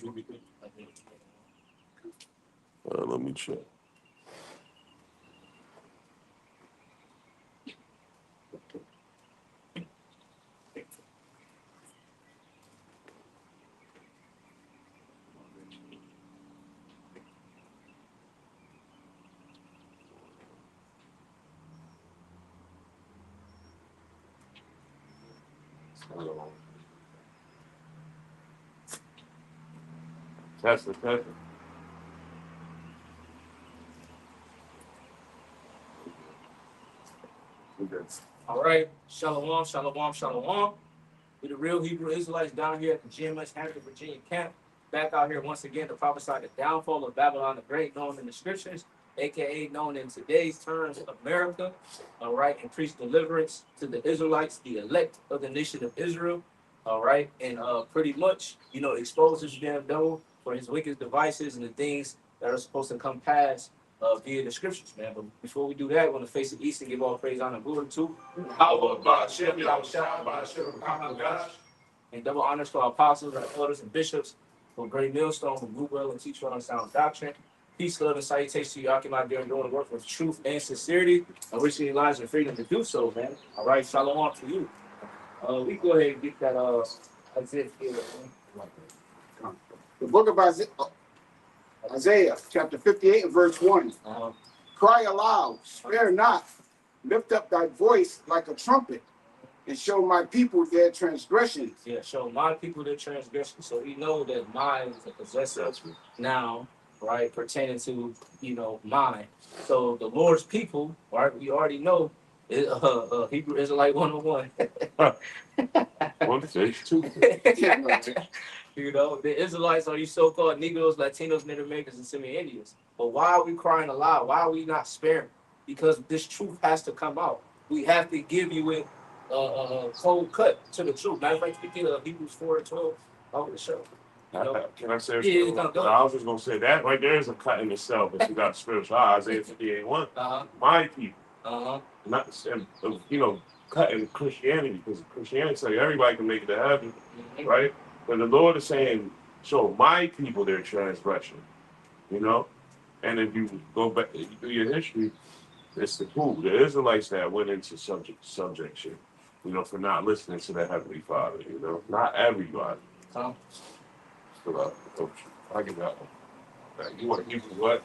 Let me check. Test it. All right. Shalom, shalom, shalom. We're the real Hebrew Israelites down here at the GMS Hampton, Virginia camp. Back out here once again to prophesy the downfall of Babylon the Great, known in the scriptures, aka known in today's terms, America. All right. And preach deliverance to the Israelites, the elect of the nation of Israel. All right. And pretty much, expose this damn devil for his wicked devices and the things that are supposed to come past via the scriptures, man. But before we do that, we want to face the east and give all praise, honor, and glory to and double honors to our apostles, our elders, and bishops for great millstone, who rule well and teach well on sound doctrine. Peace, love, and salutation to you, occupy during doing the work with truth and sincerity, and wishing you lives and freedom to do so, man. All right, shalom to you. We go ahead and get that Isaiah here. The book of Isaiah, chapter 58 and verse 1. Cry aloud, spare not, lift up thy voice like a trumpet, and show my people their transgressions. Yeah, show my people their transgressions. So we know that mine is a possessive noun, right, pertaining to, mine. So the Lord's people, right, we already know, is Hebrew Israelite 101. The Israelites are these so-called Negroes, Latinos, Native Americans, and Semi-Indians. But why are we crying aloud? Why are we not sparing? Because this truth has to come out. We have to give you it cold cut to the truth. Matter of fact, speaking of Hebrews 4:12 over the show. Can I say? Yeah, I was just gonna say that right there is a cut in itself, but you got spiritual. Isaiah 58:1. My people. Not cutting Christianity, because Christianity say everybody can make it to heaven, right? But the Lord is saying, show my people their transgression, And if you go back through your history, it's the Israelites that went into subjection, for not listening to the Heavenly Father, not everybody. So, I get that one. You want to give me what?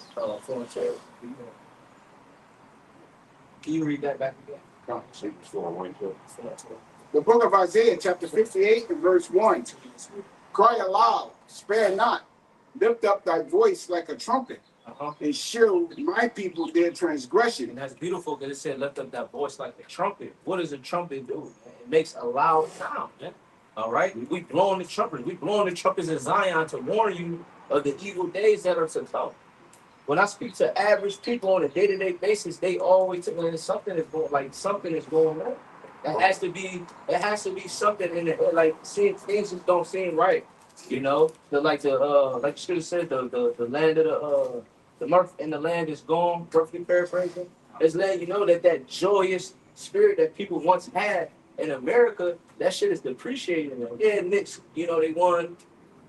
Can you read that back again? The book of Isaiah, chapter 58 and verse 1. Cry aloud, spare not, lift up thy voice like a trumpet, and show my people their transgression. And that's beautiful because it said lift up that voice like a trumpet. What does a trumpet do? It makes a loud sound. Man. All right? We blowing the trumpet. We blowing the trumpets in Zion to warn you of the evil days that are to come. When I speak to average people on a day-to-day basis, they always tell me something is going on. It has to be something in the like things just don't seem right. Like you should have said the land of the mirth in the land is gone, roughly paraphrasing. It's letting you know that joyous spirit that people once had in America, that shit is depreciating. Yeah, Knicks, they won,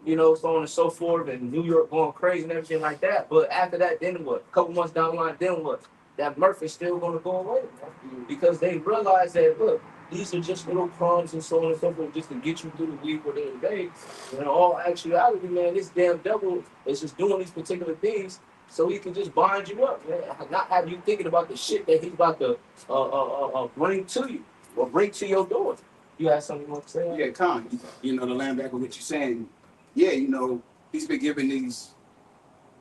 so on and so forth, and New York going crazy and everything like that. But after that, then what? A couple months down the line, then what? That mirth is still going to go away, man, because they realize that, look, these are just little crumbs and so on and so forth just to get you through the week or the day. In all actuality, man, this damn devil is just doing these particular things so he can just bind you up, man. Not have you thinking about the shit that he's about to bring to you or bring to your door. You have something you want to say? Yeah, Con. The land back on what you're saying. Yeah, he's been giving these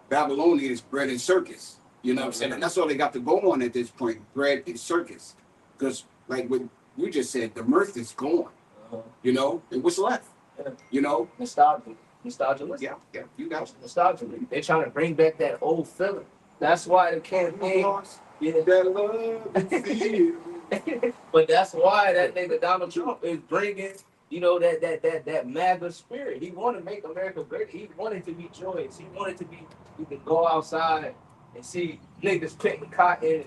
Babylonians bread and circus. You know what I'm saying? And that's all they got to go on at this point, bread and circus. Because, like what you just said, the mirth is gone. And what's left? Nostalgia. Yeah, you got it. Nostalgia. They're trying to bring back that old feeling. That's why the campaign. But that's why that nigga Donald Trump is bringing, that MAGA spirit. He wanted to make America great. He wanted to be joyous. He wanted to be, you can go outside and see niggas picking cotton,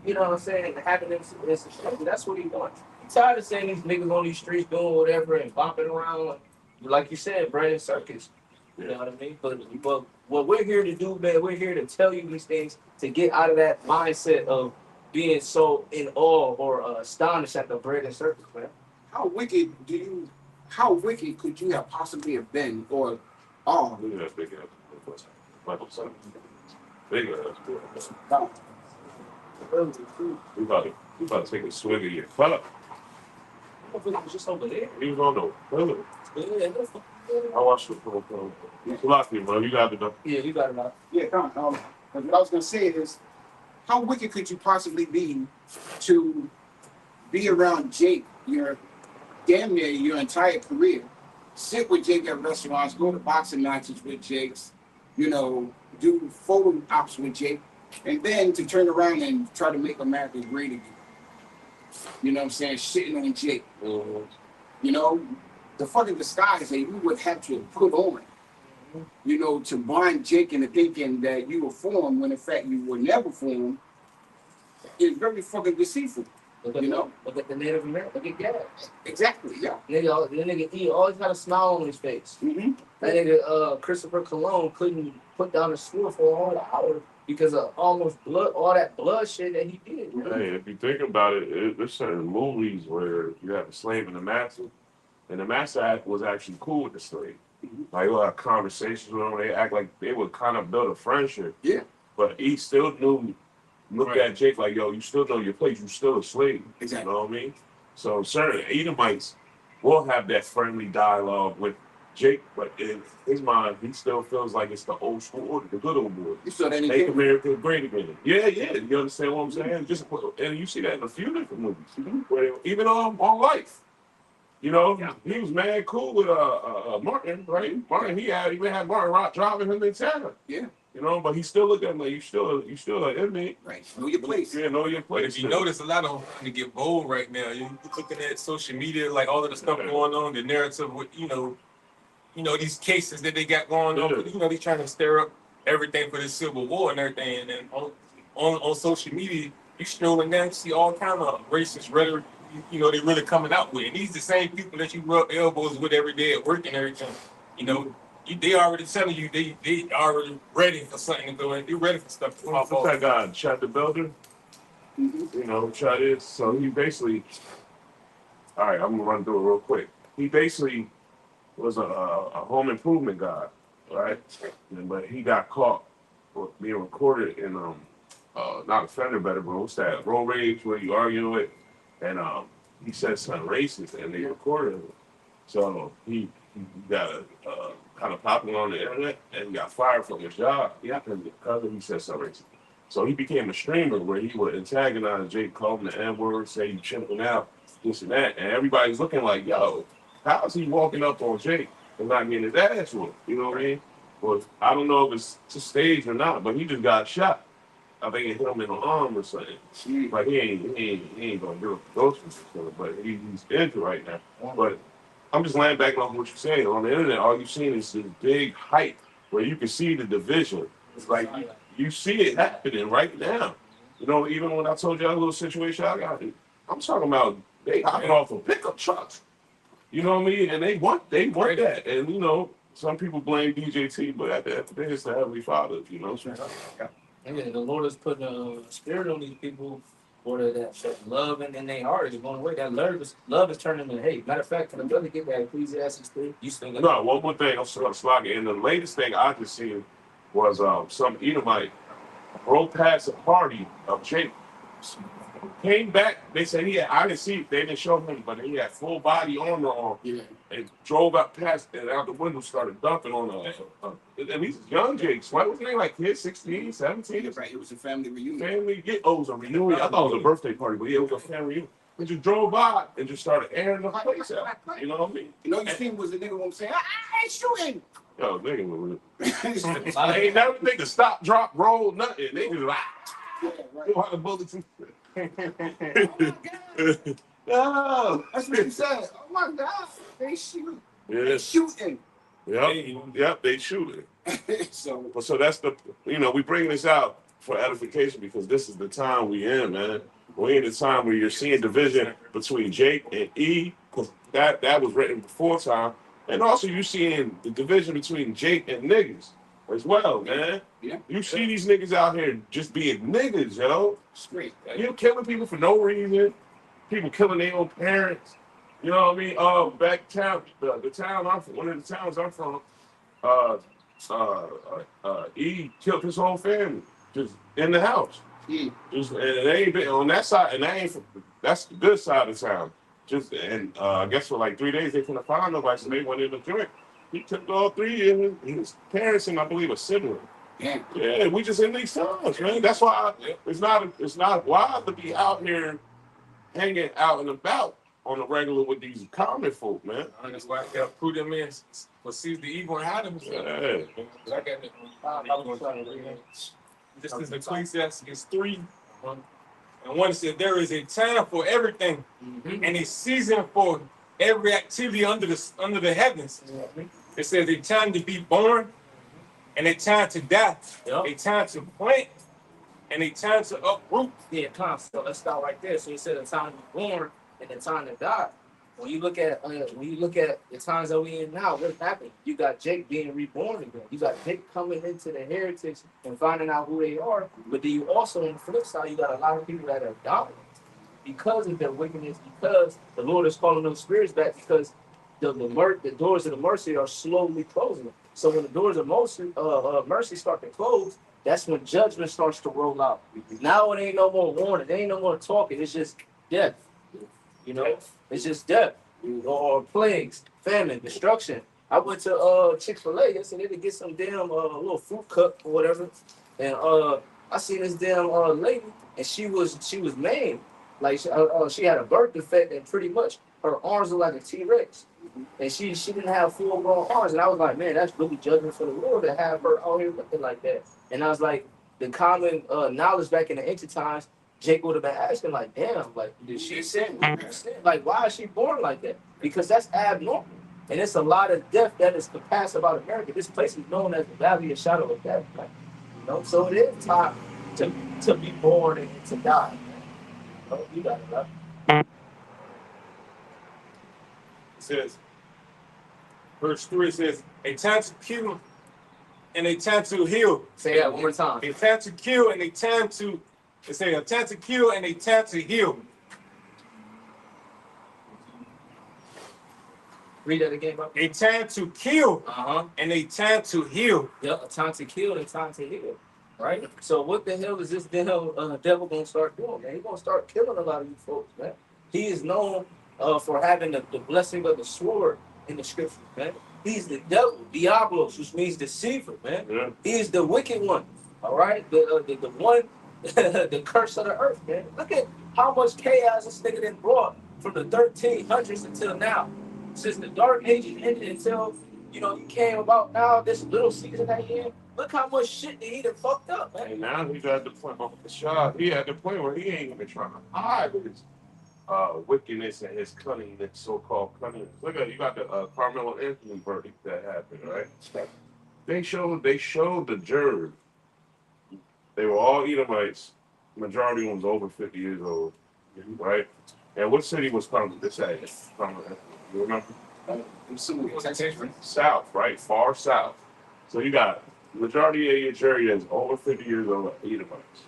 you know what I'm saying, and having them. That's what he wants. He's tired of seeing these niggas on these streets doing whatever and bopping around, like you said, bread and circus. You know what I mean? But what we're here to do, man, we're here to tell you these things to get out of that mindset of being so in awe or astonished at the bread and circus, man. How wicked do you? How wicked could you have possibly have been, or are? Look at that big ass. Michael son. Big ass. No. You about to take a swig of your cup. I think it was just over there. He was on the pillow. Yeah, I watched the film. It's lucky, bro. You got it though. yeah, you got it out. Yeah, come on. What I was gonna say is, how wicked could you possibly be to be around Jake your damn near your entire career, sit with Jake at restaurants, go to boxing matches with Jake's, you know, do photo ops with Jake, and then to turn around and try to make America great again. You know what I'm saying? Shitting on Jake. Mm-hmm. You know, the fucking disguise that you would have to put on, you know, to blind Jake into thinking that you were for him when in fact you were never for him, is very fucking deceitful. Look at the Native American. Look at Gas. Exactly, yeah. The nigga he always had a smile on his face. Mm-hmm. That nigga Christopher Cologne couldn't put down the stool for a whole hour because of all that blood shit that he did. Hey, if you think about it, there's certain movies where you have a slave and a master, and the master was actually cool with the slave. Like, you'll have conversations with them. They act like they would kind of build a friendship. Yeah. But he still looked at Jake like, yo, you still know your place. You still a slave. Exactly. You know what I mean? So certain Edomites will have that friendly dialogue with Jake, but in his mind, he still feels like it's the old school order, the good old boy. You saw that in Make King? America great again. Yeah. You understand what I'm saying? And you see that in a few different movies. Where even on Life. You know, he was mad cool with Martin, right? Martin, he even had Martin Rock driving him in town. Yeah. You know, but he still looked at him like you still an inmate. Right. Know your place. Yeah, know your place. But if you notice, a lot of them to get bold right now. You're looking at social media, like all of the stuff going on, the narrative with you know these cases that they got going on. But, they're trying to stir up everything for this civil war and everything. And then on social media, you strolling down, you see all kind of racist rhetoric. They really coming out with. And these the same people that you rub elbows with every day at work and everything. They already telling you they already ready for something to go in. They ready for stuff to pop off. That guy, Chad the Builder. Mm-hmm. Chad is. So he basically, all right, I'm gonna run through it real quick. He basically was a home improvement guy, right? But he got caught being recorded in not a fender better, but what's that? Road rage where you arguing with, and he said something racist, and they recorded him. So he got kind of popular on the internet, and he got fired from his job. Because he said something racist. So he became a streamer where he would antagonize Jake, call him the N-word, say you chimping out, this and that, and everybody's looking like, yo, how is he walking up on Jake and not getting his ass whooped? You know what I mean? Well, I don't know if it's to stage or not, but he just got shot. I think it hit him in the arm or something. Like he ain't gonna do it. Those people, but he's into right now. But I'm just laying back on what you're saying. On the internet, all you've seen is this big hype where you can see the division. It's like you see it happening right now. Even when I told you a little situation I got, I'm talking about they hopping off of pickup trucks. You know what I mean? And they want that. And some people blame DJT, but at the end of the day, it's the Heavenly Father. Yeah, the Lord is putting a spirit on these people, or that love in their heart is going away. That love is turning to hate. Matter of fact, can the brother get that Ecclesiastes 3? You still got No, one more thing. I'm slugging. And the latest thing I just seen was some Edomite rode past a party of Jake. Came back. They said I didn't see it. They didn't show him, but he had full body armor on. Yeah. And drove up past and out the window, started dumping on and these young Jakes. What was his name? Like kids, 16, 17? Right. It was a family reunion. It was a reunion. I thought it was a birthday party, but yeah, it was a family reunion. And just drove by and just started airing the place out. You know what I mean? You seen was the nigga who saying, I ain't shooting. Yo, nigga, I ain't never think to stop, drop, roll, nothing. They just how the bullets. No, that's what he said. Oh my God, they shoot. Yeah. They shooting. Yep, they shooting. So that's we bring this out for edification because this is the time we in, man. We're in the time where you're seeing division between Jake and E, because that was written before time. And also you seeing the division between Jake and niggas as well, man. Yeah. You see these niggas out here just being niggas, yo. Straight. You killing people for no reason. People killing their own parents. You know what I mean? Back town, the town I'm from, one of the towns I'm from, uh, he killed his whole family just in the house. Just and they ain't been on that side, and that ain't that's the good side of town. Just and I guess for like 3 days they couldn't find nobody, so they went in the joint. He took all three of his parents and I believe a sibling. Yeah, we just in these times, man. That's why it's not wild to be out here hanging out and about on the regular with these common folk, man. That's why I got put them in. But see the evil and hide them. Yeah. I got it. This is Ecclesiastes 3. And one said there is a time for everything and a season for every activity under the heavens. It says a time to be born and a time to die, a time to plant and a time to uproot. Yeah, so let's start right there. So you said a time to be born and a time to die. When you look at the times that we in now, what's happening? You got Jake being reborn again. You got Jake coming into the heritage and finding out who they are. But then you also, on the flip side, you got a lot of people that are dying because of their wickedness, because the Lord is calling those spirits back, because the doors of the mercy are slowly closing. So when the doors of mercy start to close, that's when judgment starts to roll out. Now it ain't no more warning. There ain't no more talking. It's just death. You know, it's just death or plagues, famine, destruction. I went to Chick-fil-A yesterday to get some damn little fruit cup or whatever, and I seen this damn lady, and she was maimed, like she had a birth defect, and pretty much her arms were like a T-Rex, and she didn't have full grown arms, and I was like, man, that's really judgment for the Lord to have her out here looking like that. And I was like, the common knowledge back in the ancient times, Jake would have been asking, like, damn, like, did she sin? Like, why is she born like that? Because that's abnormal. And it's a lot of death that is compassed about America. This place is known as the Valley of Shadow of Death. Like, you know, so it is time to be born and to die. You know, you got it, right? It says, verse 3 says, a time to kill and a time to heal. Say that one more time. A time to kill and a time to It says a time to kill and a time to heal. Read that again, bro. A time to kill and a time to heal. Yep, a time to kill and a time to heal. Right? So what the hell is this devil gonna start doing, man? He's gonna start killing a lot of you folks, man. He is known for having the blessing of the sword in the scriptures, man. He's the devil, Diablos, which means deceiver, man. Yeah. He is the wicked one. All right? The one the curse of the earth, man. Look at how much chaos this nigga done brought from the 1300s until now. Since the dark ages ended until, you know, he came about now, this little season that he in. Look how much shit that he done fucked up, man. And now he's at the point of the shot. He at the point where he ain't even trying to hide his wickedness and his cunning, that so-called cunning. Look at, you got the Carmelo Anthony verdict that happened, right? They showed the jury. They were all Edomites. Majority was over 50 years old, right? And what city was Carmelo? This at Carmelo Anthony. You remember? South, right? Far south. So you got majority of your jury that's over 50 years old, Edomites.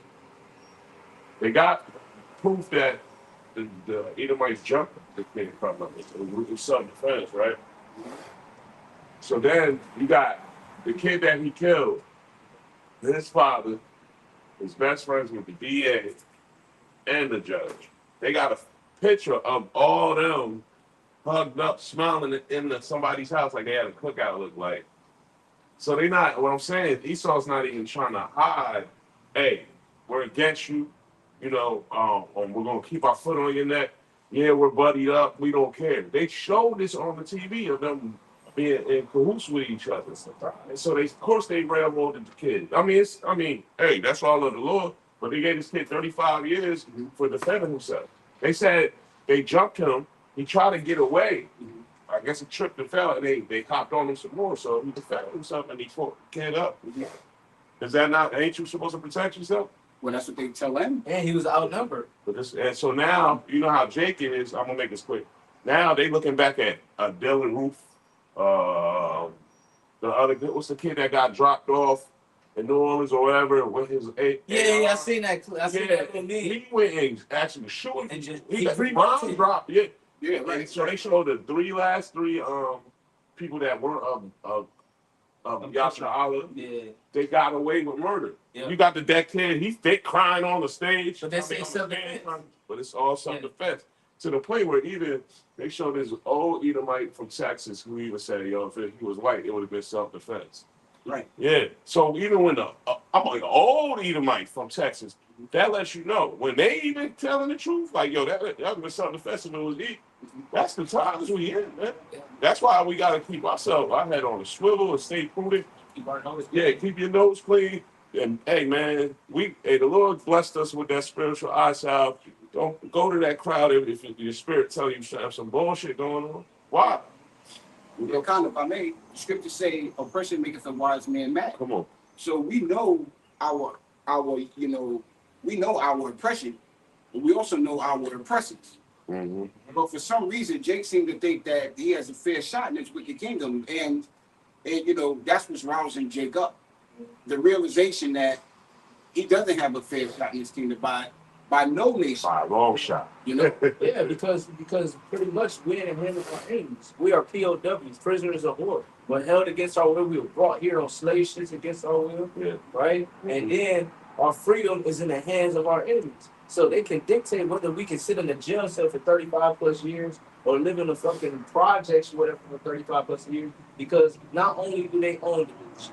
They got proof that the Edomites jumped the kid from them. It was self-defense, right? So then you got the kid that he killed, his father, his best friends with the DA and the judge. They got a picture of all them hugged up, smiling in somebody's house like they had a cookout look like. So they not, what I'm saying, Esau's not even trying to hide, hey, we're against you, you know, we're going to keep our foot on your neck. Yeah, we're buddied up. We don't care. They showed this on the TV of them being in cahoots with each other. And so of course they railroaded the kid. Hey, that's all of the Lord. But they gave this kid 35 years for defending himself. They said they jumped him. He tried to get away. I guess he tripped and fell, and they hopped on him some more. So he defended himself, and he fought the kid up. Is that not? Ain't you supposed to protect yourself? Well, that's what they tell him. And he was outnumbered. And so now, you know how Jake is. I'm gonna make this quick. Now they looking back at Dylan Roof The other, what's the kid that got dropped off in New Orleans or whatever with his Yeah, I seen that. I seen that. He went and actually shooting. And just He got 3 bombs dropped. Yeah, Yeah, And right. so they showed the last three people that were Yasha Allah. Yeah. They got away with murder. Yeah. You got the deck kid. He's thick crying on the stage. But they say self-defense. But it's all self-defense. To the point where even they showed this old Edomite from Texas who even said, yo, if he was white, it would have been self-defense. Right. Yeah. So even when I'm like old Edomite from Texas, that lets you know when they even telling the truth, like yo, that would have been self-defense if it was E. That's the times we in, man. That's why we gotta keep ourselves our head on the swivel and stay prudent. Keep our nose clean. Yeah, keep your nose clean. And hey, man, the Lord blessed us with that spiritual eyesight. Don't go to that crowd if your spirit tell you have some bullshit going on. Why? Yeah, kind of. If I may, the scriptures say a person maketh a wise man mad. Come on. So we know our we know our oppression, but we also know our oppressors. Mm-hmm. But for some reason, Jake seemed to think that he has a fair shot in this wicked kingdom, and that's what's rousing Jake up. The realization that he doesn't have a fair shot in this kingdom by no nation. By a long shot. Yeah, because pretty much we're in the hands of our enemies. We are POWs, prisoners of war. We're held against our will. We were brought here on slave ships against our will. Yeah. Right? And then our freedom is in the hands of our enemies. So they can dictate whether we can sit in a jail cell for 35 plus years or live in the fucking projects or whatever for 35 plus years. Because not only do they own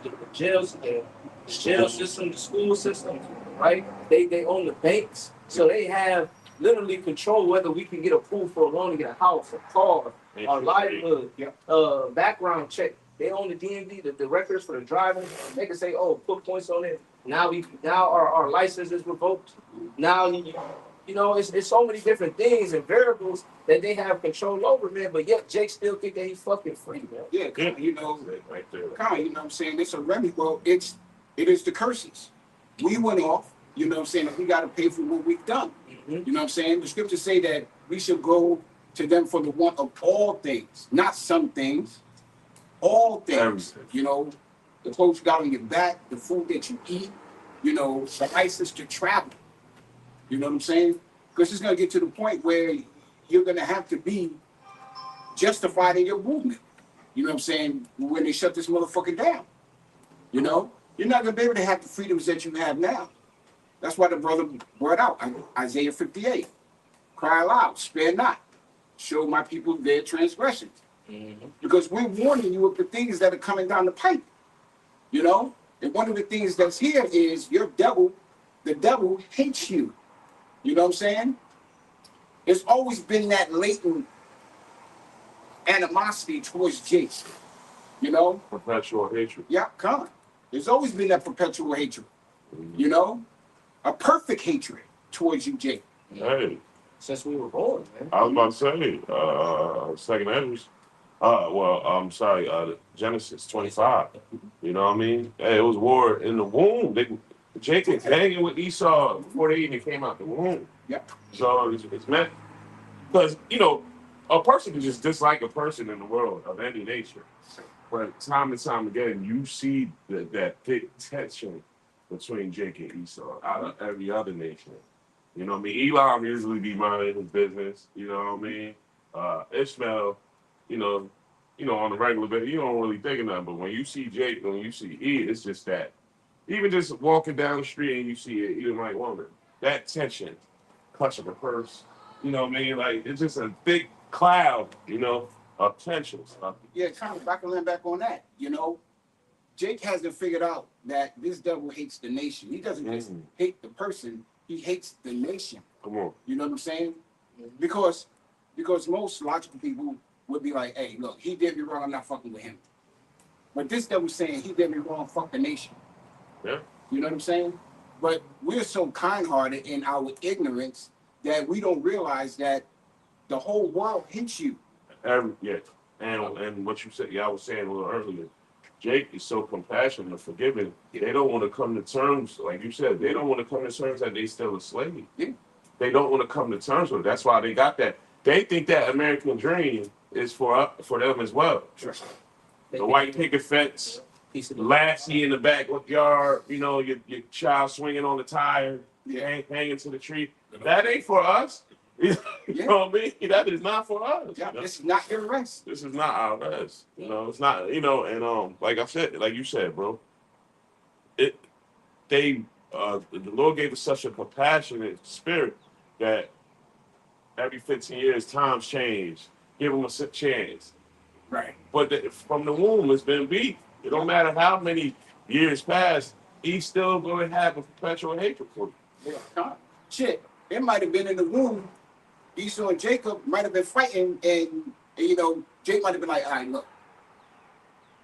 the jails, the jail system, the school system, right? They own the banks. So they have literally control whether we can get approved for a loan to get a house, a car, our livelihood, background check. They own the DMV, the records for the driving. They can say, oh, put points on it. Now our license is revoked. Now it's so many different things and variables that they have control over, man. But yet Jake still think that he's fucking free, man. Yeah, right there. You know what I'm saying? It's a remedy. Well, it is the curses. We went off. You know what I'm saying? We got to pay for what we've done. Mm-hmm. You know what I'm saying? The scriptures say that we should go to them for the want of all things, not some things, all things. Everything. The clothes you got on your back, the food that you eat, the license to travel. You know what I'm saying? Because it's going to get to the point where you're going to have to be justified in your movement. You know what I'm saying? When they shut this motherfucker down. You're not going to be able to have the freedoms that you have now. That's why the brother brought out Isaiah 58. Cry aloud, spare not. Show my people their transgressions. Mm-hmm. Because we're warning you of the things that are coming down the pipe. And one of the things that's here is the devil hates you. You know what I'm saying? There's always been that latent animosity towards Jake. Perpetual hatred. Yeah, come on. There's always been that perpetual hatred. A perfect hatred towards you, Jake. Hey. Since we were born, man. I was about to say, second Ezra's. Genesis 25. You know what I mean? Hey, it was war in the womb. Jacob hanging with Esau before they even came out the womb. Yep. So it's meant, because, a person can just dislike a person in the world of any nature. But time and time again, you see that thick tension between Jacob and Esau out of every other nation. You know what I mean? Elam usually be minding his business. You know what I mean? Ishmael, on the regular basis, you don't really think of nothing. But when you see Jake, when you see E, it's just that. Even just walking down the street and you see an Edomite woman, that tension, clutching the purse, you know what I mean? Like, it's just a thick cloud, of tension. Yeah, kind of back on that. Jake hasn't figured out that this devil hates the nation. He doesn't just hate the person, he hates the nation. Come on. You know what I'm saying? Because most logical people would be like, hey, look, he did me wrong, I'm not fucking with him. But this devil's saying he did me wrong, fuck the nation. Yeah. You know what I'm saying? But we're so kind-hearted in our ignorance that we don't realize that the whole world hates you. And what you said, I was saying a little earlier, Jake is so compassionate and forgiving. They don't want to come to terms, like you said, they don't want to come to terms that they still a slave. Yeah. They don't want to come to terms with it. That's why they got that. They think that American dream is for them as well. Sure. the white picket fence, lassie in the backyard, you know, your child swinging on the tire, hanging to the tree. That ain't for us. You know what I mean? That is not for us. Yeah, You know? this is not your rest. This is not our rest. You know, it's not. You know, and like I said, like you said, bro, the Lord gave us such a compassionate spirit that every 15 years times change. Give them a chance. Right. But from the womb, it's been beat. It don't matter how many years pass, he's still going to have a perpetual hatred for you. Yeah. Shit, it might have been in the womb. Esau and Jacob might have been fighting, and you know, Jake might have been like, all right, look,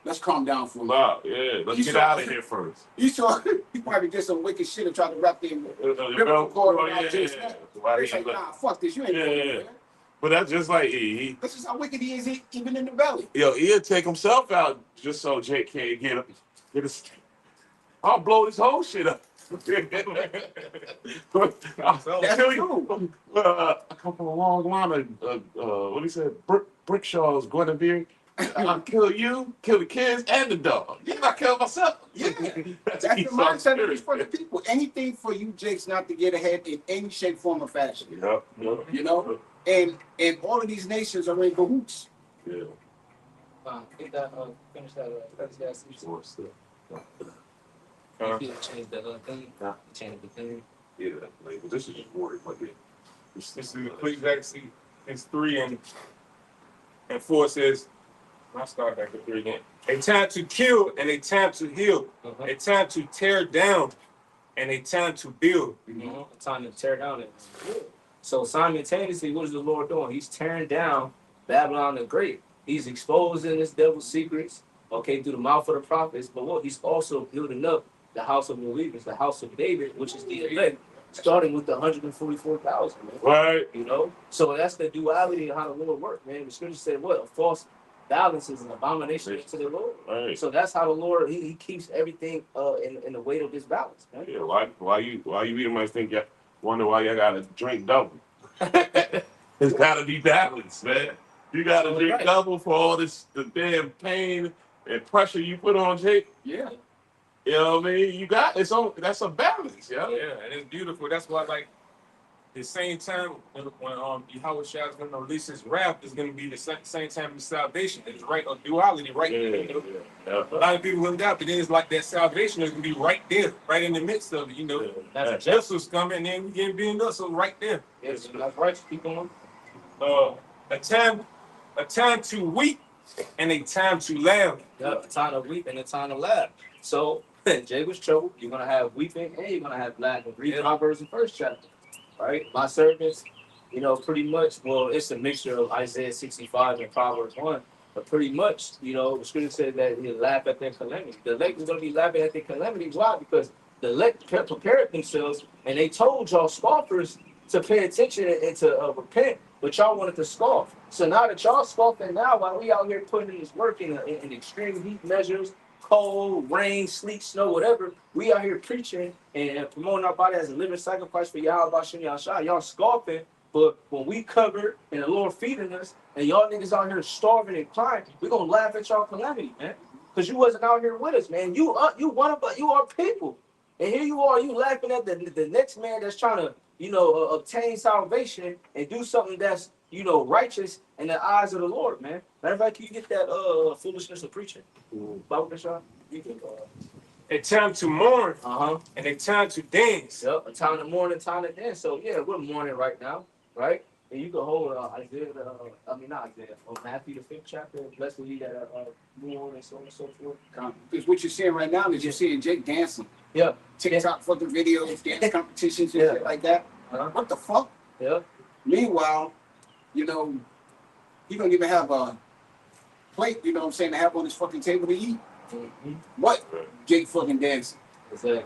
let's calm down for a minute. Wow, yeah, let's get out of here first. Esau, he probably did some wicked shit and tried to wrap the biblical cord around Jake's neck. He's like, nah, fuck this, you ain't going anywhere. But that's just like this is how wicked he is, even in the belly. Yo, he'll take himself out just so Jake can't get his. I'll blow this whole shit up. That's true. I come from a long line of what he said, Brickshaw's Guinevere. I'll kill you, kill the kids, and the dog. You I kill myself. Yeah, that's the mindset of these fucking people. Anything for you, Jakes, not to get ahead in any shape, form, or fashion. Yep. You know, and all of these nations are in cahoots. Yeah. Finish that. Change the thing. Change the thing. Yeah, like, this is just worried, but This is Ecclesiastes. It's 3 and 4 says, I'll start back at 3 again. A time to kill and a time to heal. A time to tear down and a time to build. A time to tear down and build. So simultaneously, what is the Lord doing? He's tearing down Babylon the Great. He's exposing this devil's secrets, okay, through the mouth of the prophets. But what? He's also building up the house of believers, the house of David, which is the elect, starting with the 144,000. right. You know? So that's the duality of how the Lord works, man. The scripture said what? A false balance is an abomination to the Lord. Right. So that's how the Lord, he keeps everything in the weight of his balance, man. Yeah, why you eating my think you wonder why you gotta drink double. It's gotta be balanced, man. You gotta drink double for all the damn pain and pressure you put on Jake. Yeah. You know what I mean? You got it's on. That's a balance, yeah. Yeah, and it's beautiful. That's why, like, the same time when Yahweh Shah is going to release his wrath is going to be the same time of salvation. It's right on duality, right there. You know? A lot of people look out, but then it's like that salvation is going to be right there, right in the midst of it. You know, that's justice coming, and then we getting beamed up, so right there. Yes, that's right. Keep on. A time to weep and a time to laugh. Yeah, a time to weep and a time to laugh. So Jacob's trouble. You're gonna have weeping and you're gonna have laughing. Read Proverbs, the first chapter. Right? My servants, you know, pretty much, well, it's a mixture of Isaiah 65 and Proverbs 1, but pretty much, you know, the scripture said that he'll laugh at their calamity. The elect is going to be laughing at their calamity. Why? Because the elect prepared themselves, and they told y'all scoffers to pay attention and to repent, but y'all wanted to scoff. So now that y'all scoffing now, while we out here putting in this work in extreme heat measures, cold, rain, sleet, snow, whatever, we out here preaching and promoting our body as a living sacrifice for Yahweh Bashem Yahshua. Y'all scoffing, but when we covered and the Lord feeding us, and y'all niggas out here starving and crying, we gonna laugh at y'all calamity, man. Because you wasn't out here with us, man. You one of us, you are people. And here you are, you laughing at the next man that's trying to, you know, obtain salvation and do something that's, you know, righteous in the eyes of the Lord, man. Matter of fact, can you get that foolishness of preaching? Bible Bishop? You can A time to mourn Uh-huh. and a time to dance. Yep, a time to mourn and time to dance. So yeah, we're mourning right now, right? And you can hold Isaiah, not Isaiah, Matthew the 5th chapter, blessed he that mourn and so on and so forth. Because what you're seeing right now is you're seeing Jake dancing. Yeah. TikTok fucking videos, dance competitions and shit like that. What the fuck? Yeah. Meanwhile, you know, he don't even have a plate, you know what I'm saying, to have on his fucking table to eat. Mm-hmm. What? Jake fucking dancing. Exactly.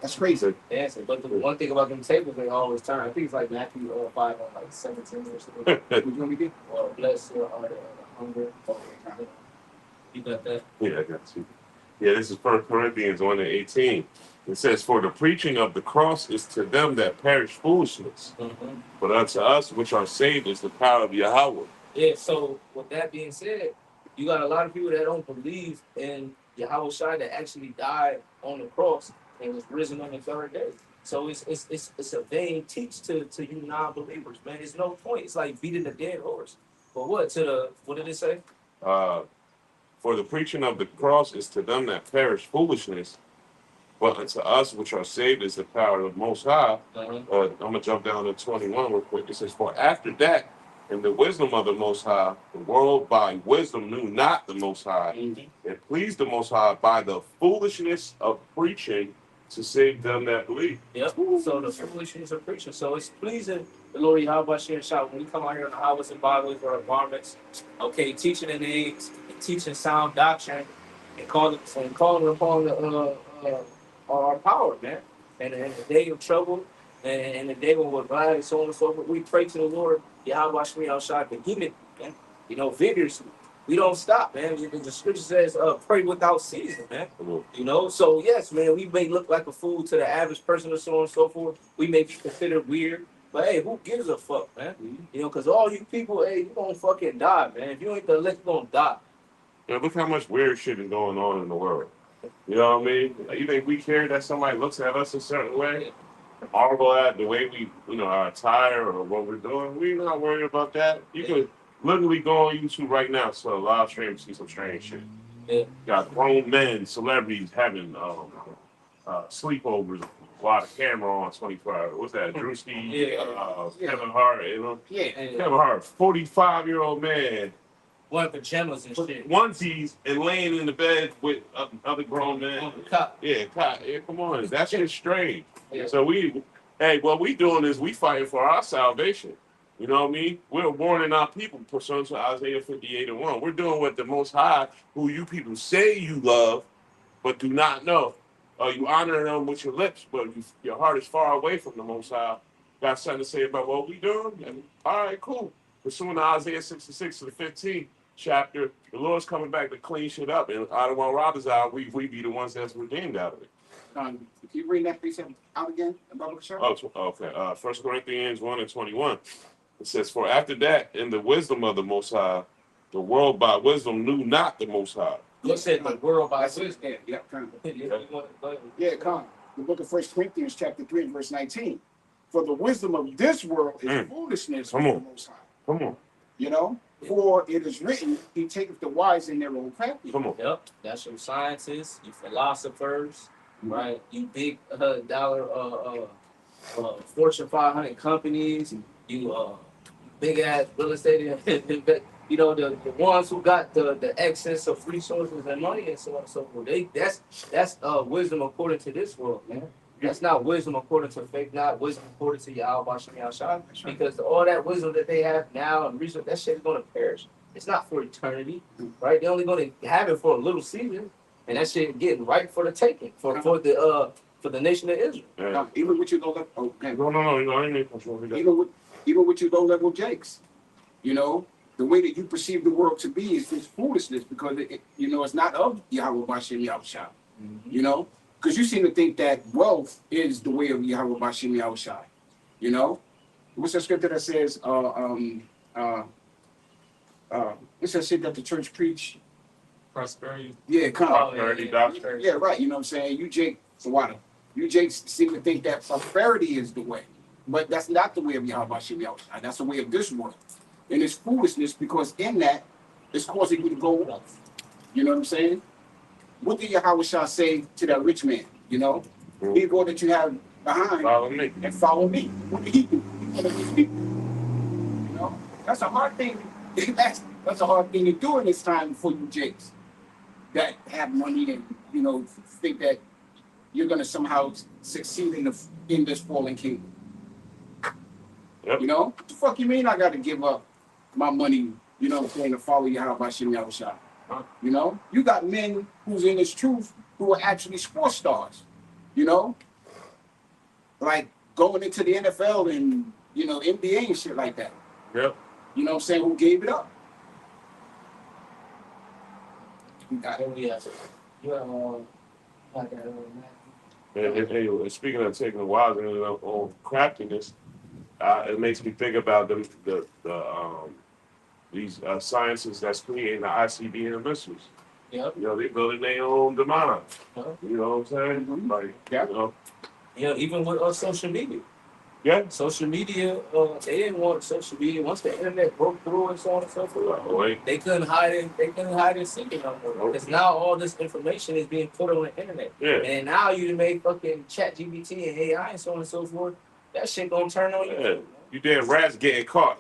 That's crazy. Dancing. But the one thing about them tables, they always turn. I think it's like Matthew 5 or like 17 or something. What you want me to do? Or bless the hunger. You got that? Yeah, I got you. Yeah, this is 1 Corinthians 1 and 18. It says, "For the preaching of the cross is to them that perish foolishness, but unto us which are saved is the power of Yahweh." Yeah, so with that being said, You got a lot of people that don't believe in Yahweh Shai that actually died on the cross and was risen on the third day. So it's a vain teach to you non-believers, man. It's no point. It's like beating a dead horse. But what did it say? Uh, for the preaching of the cross is to them that perish foolishness, but unto us which are saved is the power of the Most High. I'm gonna jump down to 21 real quick. It says, "For after that, in the wisdom of the Most High, the world by wisdom knew not the Most High. It pleased the Most High by the foolishness of preaching to save them that believe." Yep. So the foolishness of preaching. So it's pleasing the Lord Yahweh Shai Shai when we come out here in the highways and byways or our garments, okay, teaching the names, teaching sound doctrine, and calling upon our power, man. And in the day of trouble, and the day when we're glad, and so on and so forth, we pray to the Lord Yahweh Shai vehemently, man. Vigorously. We don't stop, man. The scripture says, pray without ceasing, man. So yes, man, we may look like a fool to the average person or so on and so forth. We may be considered weird, but hey, who gives a fuck, man? Because all you people, hey, you gonna fucking die, man. If you ain't the elect, you gonna die. Look how much weird shit is going on in the world. You know what I mean? Like, you think we care that somebody looks at us a certain way? Marvel at the way we, our attire or what we're doing. We're not worried about that. You can literally go on YouTube right now, so a live stream, and see some strange shit. Yeah. Got grown men, celebrities having sleepovers while the camera on 24 hours. What's that? Drewski, Kevin Hart, Kevin Hart, 45-year-old man. Wearing pajamas and shit. Onesies and laying in the bed with other grown men. Yeah, come on. That shit's strange. Yeah. So what we doing is we fighting for our salvation. You know what I mean? We're warning our people pursuant to Isaiah 58:1. We're doing what the Most High, who you people say you love, but do not know. You honor them with your lips, but your heart is far away from the Most High. Got something to say about what we doing? And, all right, cool. Pursuant to Isaiah 66 to the 15th chapter, the Lord's coming back to clean shit up. And out of our robbers out, we be the ones that's redeemed out of it. Can you read that piece out again? Okay. 1 Corinthians 1:21. It says, "For after that, in the wisdom of the Most High, the world by wisdom knew not the Most High." You said the world by wisdom. Yeah, come. The book of 1 Corinthians chapter 3 and verse 19. "For the wisdom of this world is foolishness with the Most High." Come on. For it is written, "He taketh the wise in their own craftiness." Come on. Yep. That's your scientists, you philosophers, right? You big dollar Fortune 500 companies, you big ass real estate, the ones who got the excess of resources and money and so on and so forth. That's wisdom according to this world, man. That's not wisdom according to faith, not wisdom according to Yahweh Shai, because all that wisdom that they have now and research, that shit is going to perish. It's not for eternity, right? They're only going to have it for a little season, and that shit getting right for the taking for the nation of Israel. Yeah. Even with your low level, No. Even with your low level jakes, the way that you perceive the world to be is just foolishness because it's not of Yahweh Bashem Yahushua. Because you seem to think that wealth is the way of Yahweh Bashem Yahushua. What's that scripture that says? What's that shit that the church preach? Prosperity. Yeah, come on. Prosperity doctrine. Yeah, right. You know what I'm saying? You jakes seem to think that prosperity is the way, but that's not the way of Yahweh Bashem Yahushua. That's the way of this world. And it's foolishness because in that, it's causing you to go off. You know what I'm saying? What did Yahweh Shah say to that rich man? He go that you have behind Follow me. and follow me. What did he do? He followed his people. That's a hard thing. That's a hard thing to do in this time for you jakes that have money and think that you're gonna somehow succeed in this fallen kingdom. Yep. What the fuck you mean I gotta give up my money, to follow Yahweh Bashem Yahushua? You got men who's in this truth who are actually sports stars, like going into the NFL and, NBA and shit like that. Yep. You know what I'm saying? Who gave it up? Hey, speaking of taking the wives and on craftiness, it makes me think about the these scientists that's creating the ICBM missiles. Yep. You know, they building their own demise. You know what I'm saying? Mhm. Like, Yeah. you know, Yeah, even with social media. yeah. Social media, they didn't want social media. Once the internet broke through and so on and so forth, they couldn't hide it. They couldn't hide it secret no more. Because now all this information is being put on the internet. Yeah. And now you made fucking ChatGPT and AI and so on and so forth. That shit gonna turn on you. Yeah. You damn rats getting caught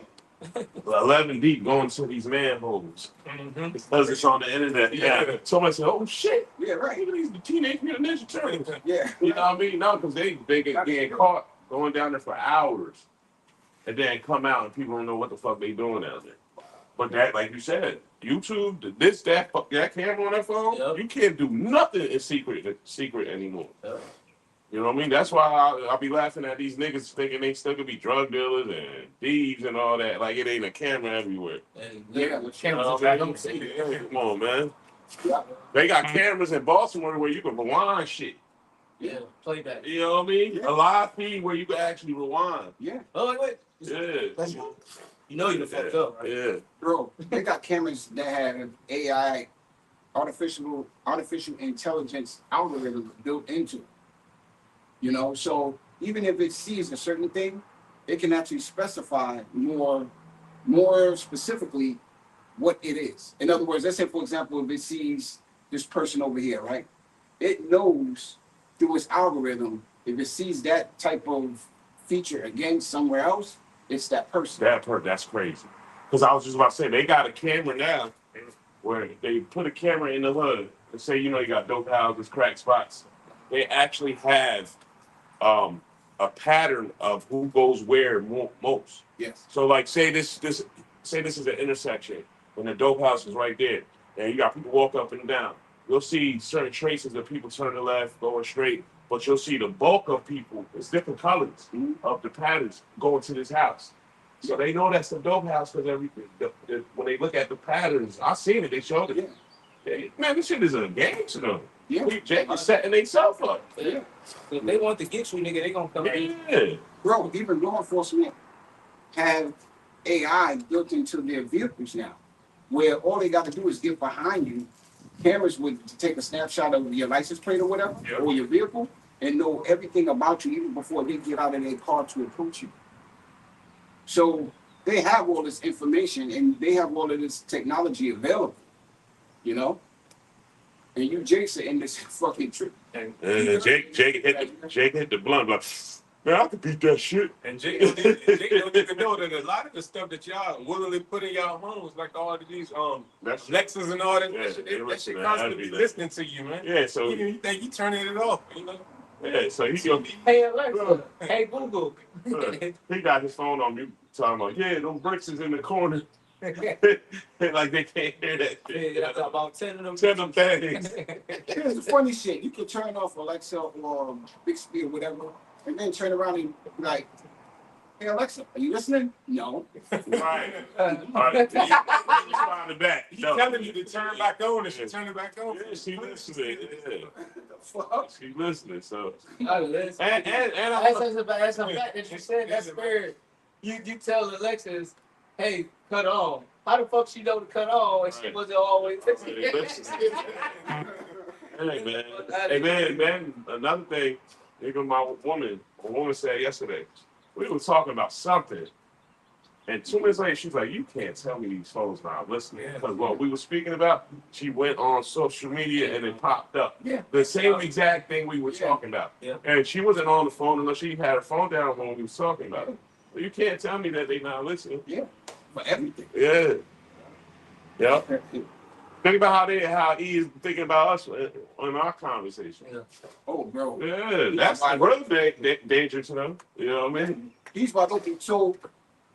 11 deep going to these manholes because it's on the internet. Yeah. Somebody said, "Oh shit, Yeah, right. look at these Teenage Mutant Ninja Turtles." Yeah. You know what I mean? No, because they get getting caught going down there for hours, and then come out and people don't know what the fuck they doing out there. But that, like you said, YouTube, that camera on that phone, Yep. you can't do nothing in secret anymore. Yep. You know what I mean? That's why I'll be laughing at these niggas thinking they still could be drug dealers and thieves and all that. Like it ain't a camera everywhere. Yeah, the cameras You know are what I mean? don't see it. Yeah, come on, man. Yeah. They got cameras in Baltimore where you can rewind shit. Yeah, playback. You know what I mean? Yeah. A live feed where you can actually rewind. Yeah. Oh, wait. Yeah. You know you done fucked up, right? Yeah. Bro, they got cameras that have AI, artificial intelligence algorithms built into it. You know, so even if it sees a certain thing, it can actually specify more specifically what it is. In other words, let's say, for example, if it sees this person over here, right? It knows through its algorithm, if it sees that type of feature again somewhere else, it's that person. That's crazy. Because I was just about to say, they got a camera now where they put a camera in the hood and say, you know, you got dope houses, crack spots. They actually have a pattern of who goes where most. Yes. So like say this is an intersection and the dope house is right there. And you got people walk up and down. You'll see certain traces of people turning left, going straight, but you'll see the bulk of people, it's different colors of the patterns going to this house. So they know that's the dope house because when they look at the patterns, I seen it, they showed it. Yeah. Man, this shit is a game to them. Yeah. Jack is setting themselves up. Yeah. If they want to get you, nigga, they gonna come in. Yeah. Bro, even law enforcement have AI built into their vehicles now, where all they got to do is get behind you. Cameras would take a snapshot of your license plate or whatever, or your vehicle, and know everything about you even before they get out of their car to approach you. So they have all this information and they have all of this technology available, you know? And you Jason in this fucking trip. And Jake hit the blunt like, man, I could beat that shit. And Jake don't even know that a lot of the stuff that y'all willingly put in y'all homes, like all of these Lexus and all that, that shit constantly listening to you, man. Yeah, so you think you turning it off, you know? Yeah, so he's gonna Hey Alexa, hey Google. He got his phone on mute talking about, yeah, them bricks is in the corner. Like they can't hear that shit. Yeah, about 10 of them. 10 of them things. Here's the funny shit. You can turn off Alexa or Bixby or whatever, and then turn around and be like, hey Alexa, are you listening? No. Right. Right. He's on the back. He's telling you to turn back on and she turn it back on. Yeah, she listening. Yeah. The fuck? She listening, so. I listen. And That's a fact that you said. That's weird. You tell Alexis, hey, cut on. How the fuck she know to cut on and she wasn't always listening? Hey man, another thing, even my woman said yesterday, we were talking about something, and 2 minutes later, she's like, you can't tell me these phones not listening. Because what we were speaking about, she went on social media and it popped up. Yeah. The same exact thing we were talking about. Yeah. And she wasn't on the phone unless she had her phone down when we was talking about it. So you can't tell me that they not listening. Yeah. For everything. Yeah. Yeah. Think about how he is thinking about us on our conversation. Yeah. Oh, bro. Yeah, that's the real danger to them. You know what I mean? He's about to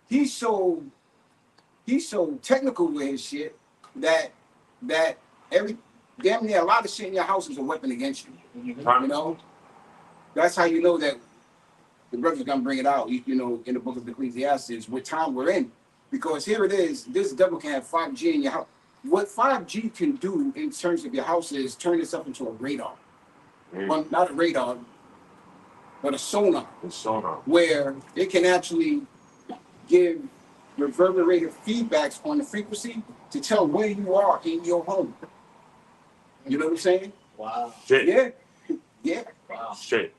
he's so technical with his shit that damn near a lot of shit in your house is a weapon against you. You know? That's how you know that the brother's gonna bring it out, you know, in the book of Ecclesiastes, what time we're in. Because here it is, this devil can have 5G in your house. What 5G can do in terms of your house is turn itself into a radar. Well, not a radar, but a sonar. It's sonar. Where it can actually give reverberated feedbacks on the frequency to tell where you are in your home. You know what I'm saying? Wow. Shit. Yeah. Yeah. Wow. Shit.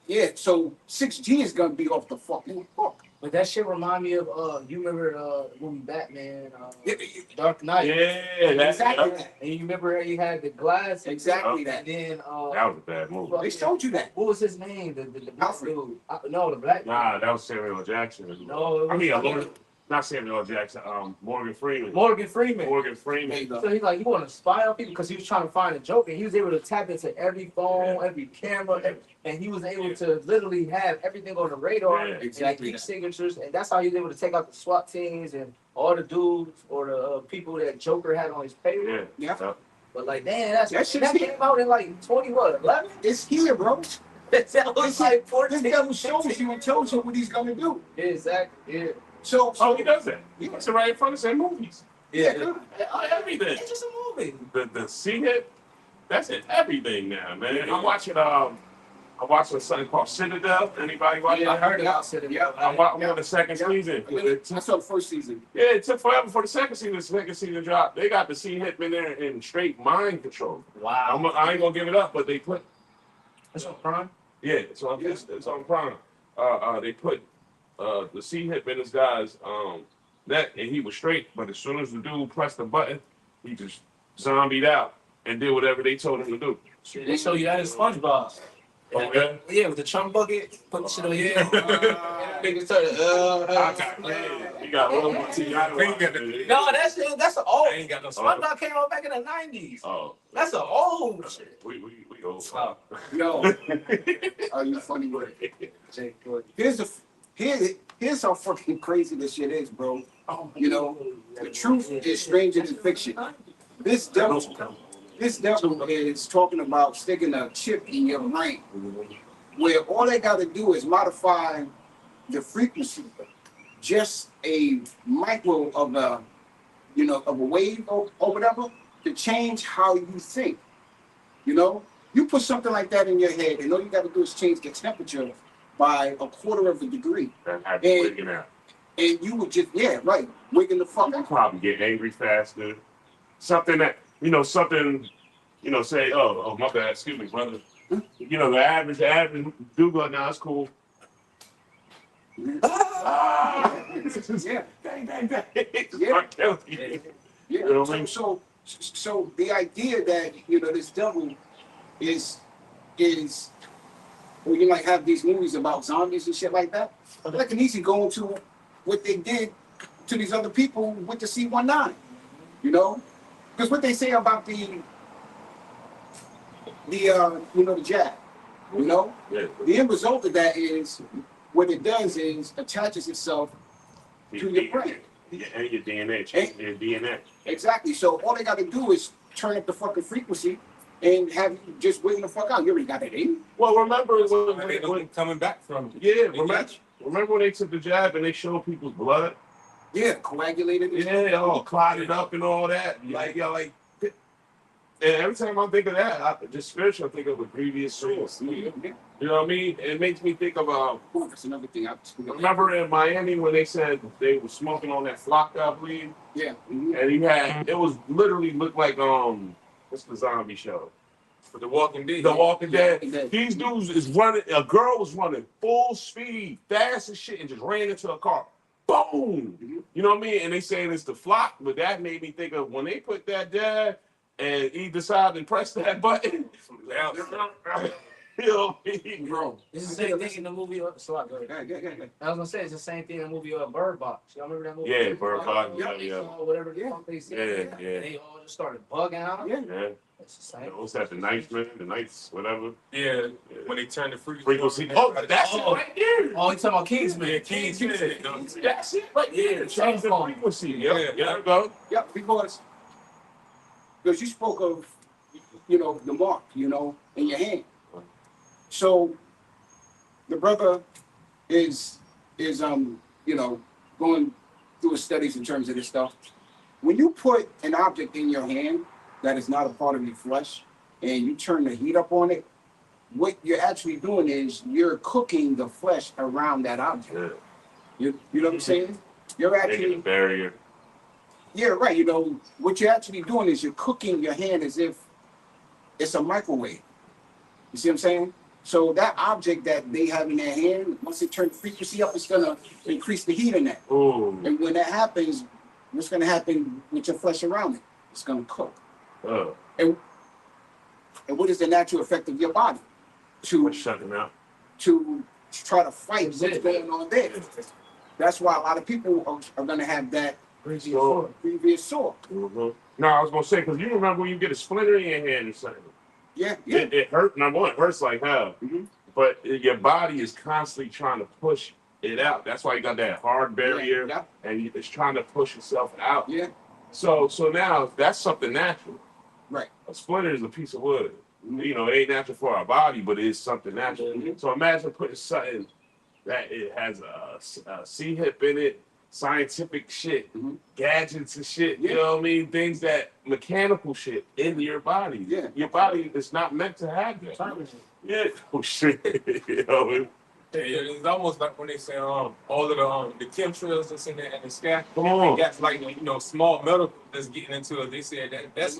Yeah. So 6G is gonna be off the fucking hook. But that shit remind me of you remember the movie Batman, Yeah, Dark Knight. Yeah, that's exactly that. that. And you remember he had the glass. Exactly And that. then That was a bad movie. They showed you that. what was his name? The black Alfred. dude. No, the black. Nah, that was Samuel L. Jackson. No, I mean, not Samuel L. Jackson. Morgan Freeman. Morgan Freeman. Morgan Freeman. So he's like, you want to spy on people because he was trying to find a joke, and he was able to tap into every phone, every camera, and he was able to literally have everything on the radar, Yeah, exactly and that. signatures, and that's how he was able to take out the SWAT teams and all the dudes or the people that Joker had on his payroll. Yeah. Yeah. But like, damn, That shit's that came out in like 11. It's here, bro. That was like 14. This devil shows you and tells you what he's gonna do. Yeah, exactly. Yeah. So Oh, he does that. He puts it right in front of his movies. Yeah. Everything. It's just a movie. The C hit, that's in everything now, man. I'm watching something called Citadel. Anybody watch Yeah, I that? heard about it. Yeah. I'm on the second season. I saw the first season. Yeah, it took forever for the second season drop. They got the C hit in there in straight mind control. Wow. I ain't gonna give it up, but they put That's on Prime. yeah, it's on Prime. They put the C hit in this guy's neck, and he was straight. But as soon as the dude pressed the button, he just zombied out and did whatever they told him to do. Shit, they show you that in SpongeBob. Oh, yeah? Yeah, with the chunk bucket, put the shit on here. Niggas started, You got a little more T. No, that's an old. I ain't got no SpongeBob came out back in the 90s. Oh, That's an old shit. we old. Oh. yo, are you funny with it? Here's how fucking crazy this shit is, bro. You know, the truth is stranger than fiction. This devil is talking about sticking a chip in your brain, where all they got to do is modify the frequency, just a micro of a, of a wave or whatever, to change how you think. You know, you put something like that in your head, and all you got to do is change the temperature by 1/4 of a degree, and you would just wigging the fuck You out. probably get angry faster. Something that say, oh my bad, excuse me, brother. The average dude go, nah, it's cool. Yeah. Bang, bang, bang. Yeah. Yeah. Yeah. You know what I mean? So the idea that this devil is well, you might have these movies about zombies and shit like that. But I can easily go into what they did to these other people with the C-19. Because what they say about the jab, Yeah. the end result of that is what it does is attaches itself to your brain. Yeah, and your DNA, change your DNA. Exactly. So all they got to do is turn up the fucking frequency and have you just waiting the fuck out. You already got that in. Well, remember When coming back from remember when they took the jab and they showed people's blood? Yeah, coagulated. Yeah, all clotted up and all that. And every time I think of that, I just spiritual think of a previous source. You know what I mean? It makes me think of That's another thing. remember in Miami when they said they were smoking on that flock, I believe, Yeah. and it was literally looked like what's the zombie show? for The Walking Dead. The Walking Dead. Yeah. These dudes is running. A girl was running full speed, fast as shit, and just ran into a car. Boom! You know what I mean? And they saying it's the flock, but that made me think of when they put that there, and he decided to press that button. You know what I mean? Bro. It's the same thing in the movie. Sorry, go ahead. Yeah. I was gonna say it's the same thing in the movie Bird Box. Y'all remember that movie? Yeah, Bird Box, Yeah. yeah. Whatever the fuck they said. Yeah. They all just started bugging out. Yeah. Yeah. It's the same. What's that? The Nights, man? The Nights, whatever. Yeah, when they turn the Frequency. Oh, that's it right there. Oh, you talking about Kingsman? Yeah, Kingsman. That's it right there. Change the frequency. Yeah. There you go. Yeah, because you spoke of, the mark, in your hand. So the brother is going through his studies in terms of this stuff. When you put an object in your hand that is not a part of your flesh and you turn the heat up on it, what you're actually doing is you're cooking the flesh around that object. Yeah. You know what I'm saying? You're Making a actually, barrier. yeah, right. You know, what you're actually doing is you're cooking your hand as if it's a microwave. You see what I'm saying? So that object that they have in their hand, once it turns frequency up, it's gonna increase the heat in that. Ooh. And when that happens, what's gonna happen with your flesh around it? It's gonna cook. And what is the natural effect of your body? What's shutting out? To try to fight what's going on there. That's why a lot of people are gonna have that previous sore. Mm-hmm. No, I was gonna say, because you remember when you get a splinter in your hand or something. Yeah. It hurt. Number one, it hurts like hell. Mm-hmm. But your body is constantly trying to push it out. That's why you got that hard barrier, and it's trying to push itself out. Yeah. So now that's something natural. Right. A splinter is a piece of wood. You know, it ain't natural for our body, but it is something natural. So imagine putting something that it has a C-hip in it, scientific shit, gadgets and shit, you know what I mean? Things that, mechanical shit in your body. Yeah. Your body is not meant to have that. Yeah. Oh, shit. You know, it's almost like when they say all of the chemtrails that's in there and the sky. Come on. They got like small metal that's getting into it. They said that's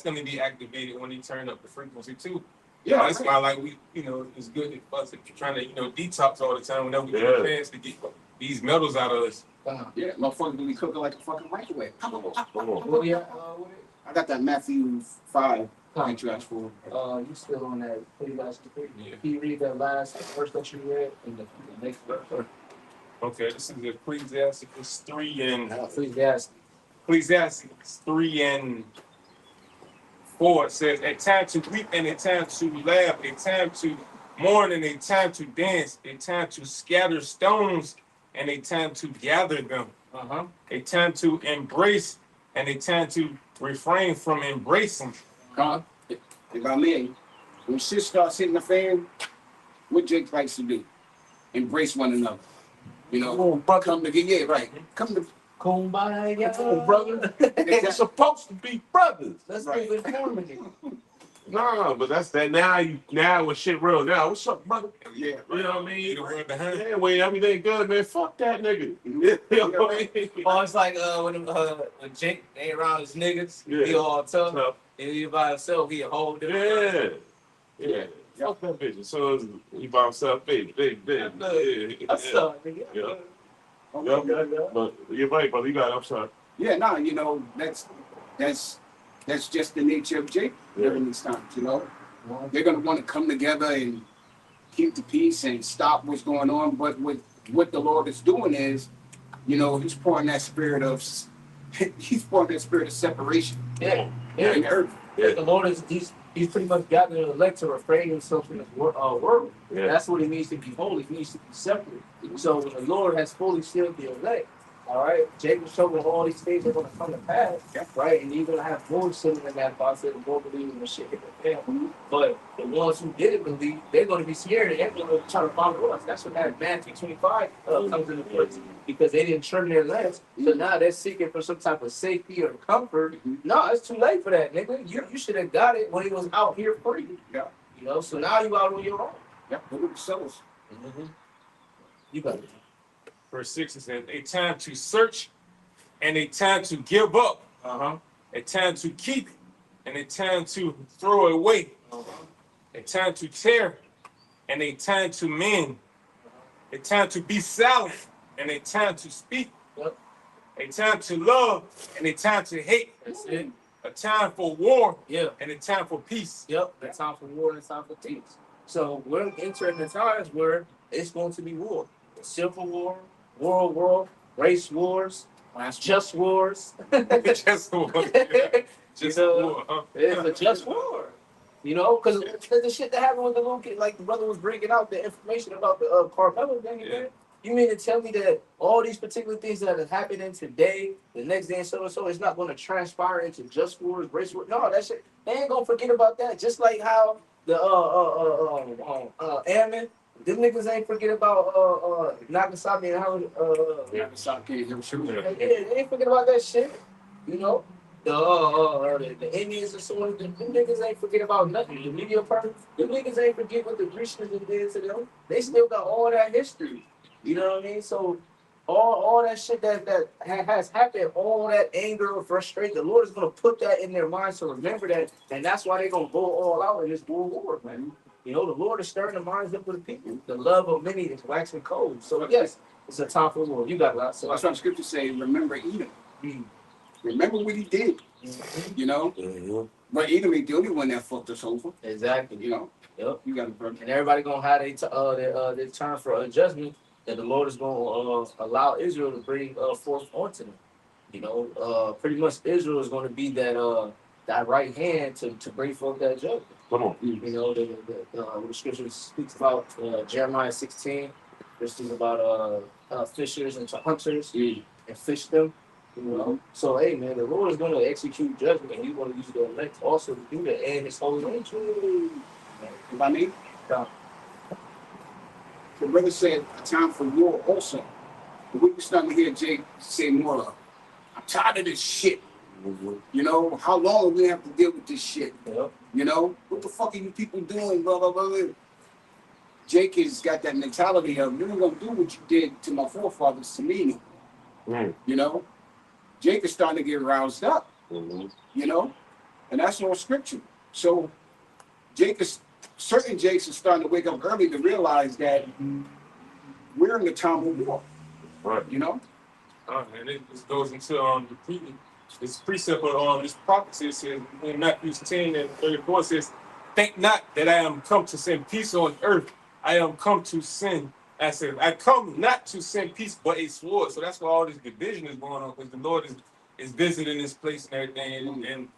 going to be activated when they turn up the frequency too. Yeah, that's why like we it's good for us trying to detox all the time whenever we get a chance to get these metals out of us. Yeah, motherfuckers be cooking like a fucking microwave. What you I got that Matthew 5 interest for. you still on that Ecclesiastes 3? Yeah. Can you read that last verse that you read in the next verse? Okay, this is Ecclesiastes 3 and Ecclesiastes 3 and 4. It says, a time to weep and a time to laugh, a time to mourn and a time to dance, a time to scatter stones and a time to gather them, a time to embrace and a time to refrain from embracing. If I may, when shit starts hitting the fan, what Jake likes to do? Embrace one another. You know, come together. Yeah, right. Come to Kumbaya. Come on, brother. It's supposed to be brothers. Let's move in harmony. No, but that's that now with shit real now. What's up, brother? Yeah, you know what I mean? Yeah, when everything good, man. Fuck that nigga. You know what I mean? Oh, it's like when Jake ain't around his niggas, he all tough. And he by himself, he a whole different. Yeah. Fuck that bitch. So he by himself, big. That's tough, nigga. Yeah. But you're right, brother. You got it. I'm sorry. Yeah, no, that's just the nature of Jake during these times, They're gonna want to come together and keep the peace and stop what's going on. But what the Lord is doing is, he's pouring that spirit of separation. Yeah. In the earth. The Lord he's pretty much gathered the elect to refrain himself from his world. Yeah. That's what it means to be holy. He needs to be separate. So when the Lord has fully sealed the elect, all right, Jacob showed that all these things are going to come to pass, right? And you're going to have more sitting in that process and more believing in shit in the family. But the ones who didn't believe, they're going to be scared and they're going to try to follow us. That's what that Matthew 25 comes into place, because they didn't turn their legs. So now they're seeking for some type of safety or comfort. No, it's too late for that, nigga. You should have got it when he was out here free. Yeah. So now you out on your own. Yeah, look at the souls. You got it. Verse 6 is a time to search and a time to give up. A time to keep and a time to throw away. A time to tear and a time to mend. A time to be silent and a time to speak. A time to love and a time to hate. That's it. A time for war and a time for peace. A time for war and a time for peace. So we're entering the times where it's going to be war. Civil war, world war, race wars, just wars. Just war. Just war. It's a just war. Because the shit that happened with the little kid, like the brother was bringing out the information about the Carmelo thing again. You mean to tell me that all these particular things that are happening today, the next day and so, it's not going to transpire into just wars, race wars? No, that shit, they ain't going to forget about that. Just like how the airmen, them niggas ain't forget about Nagasaki and how Nagasaki, Hiroshima. They ain't forget about that shit. The Indians and so on, them niggas ain't forget about nothing. The media person, them niggas ain't forget what the Grecians did to them. They still got all that history. You know what I mean? So all that shit that has happened, all that anger or frustration, the Lord is gonna put that in their minds to remember that, and that's why they're gonna go all out in this world war, man. You know, the Lord is stirring the minds up of the people. The love of many is waxing cold. So yes, it's a time for war. You got a lot. So that's what the scripture say. Remember Edom. Remember what he did. You know. But Edom ain't the only one that fucked us over. Exactly. You know. Yep. You got it, and everybody gonna have their turn for adjustment that the Lord is gonna allow Israel to bring forth onto them. You know, pretty much Israel is gonna be that right hand to bring forth that judgment. Come on. You know, the scripture speaks about Jeremiah 16, which speaks about fishers and hunters and fish them. You know, so hey man, the Lord is gonna execute judgment, and He's gonna use the elect also to do that, and His holy angel. If I mean, the brother said a time for war also. But we starting to hear Jake say more of, I'm tired of this shit. You know, how long are we have to deal with this shit? Yep. You know, what the fuck are you people doing? Blah, blah, blah, blah. Jake has got that mentality of, you're not going to do what you did to my forefathers to me. You know, Jake is starting to get roused up. You know, and that's all scripture. So certain Jakes are starting to wake up early to realize that we're in the time of war. Right. You know? And it just goes into this precept of this prophecy. It says in Matthew 10 and 34 says, think not that I am come to send peace on earth. I am come to send, I come not to send peace, but a sword. So that's why all this division is going on, because the Lord is visiting this place and everything, and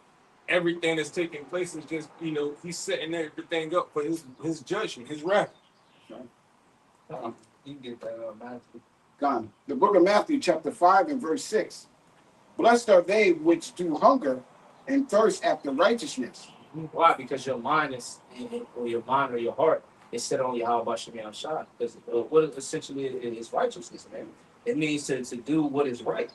everything that's taking place is just, you know, He's setting everything up for his judgment, His wrath. You can get that Matthew. Gone. The book of Matthew, chapter 5 and verse 6. Blessed are they which do hunger and thirst after righteousness. Why? Because your mind or your heart is set on Yahweh Shem Shah. Because what essentially is righteousness, man. It means to do what is right.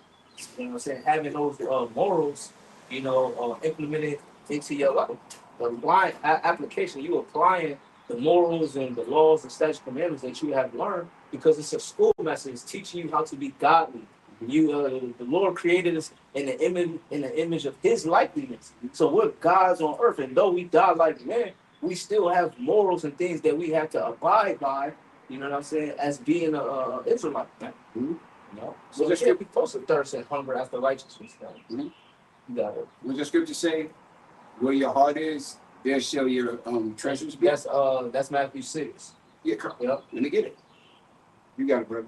You know what I'm saying? Having those morals, you know, implemented into your life. Applying application, you applying the morals and the laws and statute commandments that you have learned, because it's a school message teaching you how to be godly. You, the Lord created us in the image of His likeness. So we're gods on earth, and though we die like men, we still have morals and things that we have to abide by. You know what I'm saying? As being a Israelite, man. You know, so Well, yeah, we supposed to thirst and hunger after righteousness. You got it. What the scripture say? Where your heart is, there shall your treasures be. That's Matthew 6. Yeah, come. Yep. Let me get it. You got it, brother.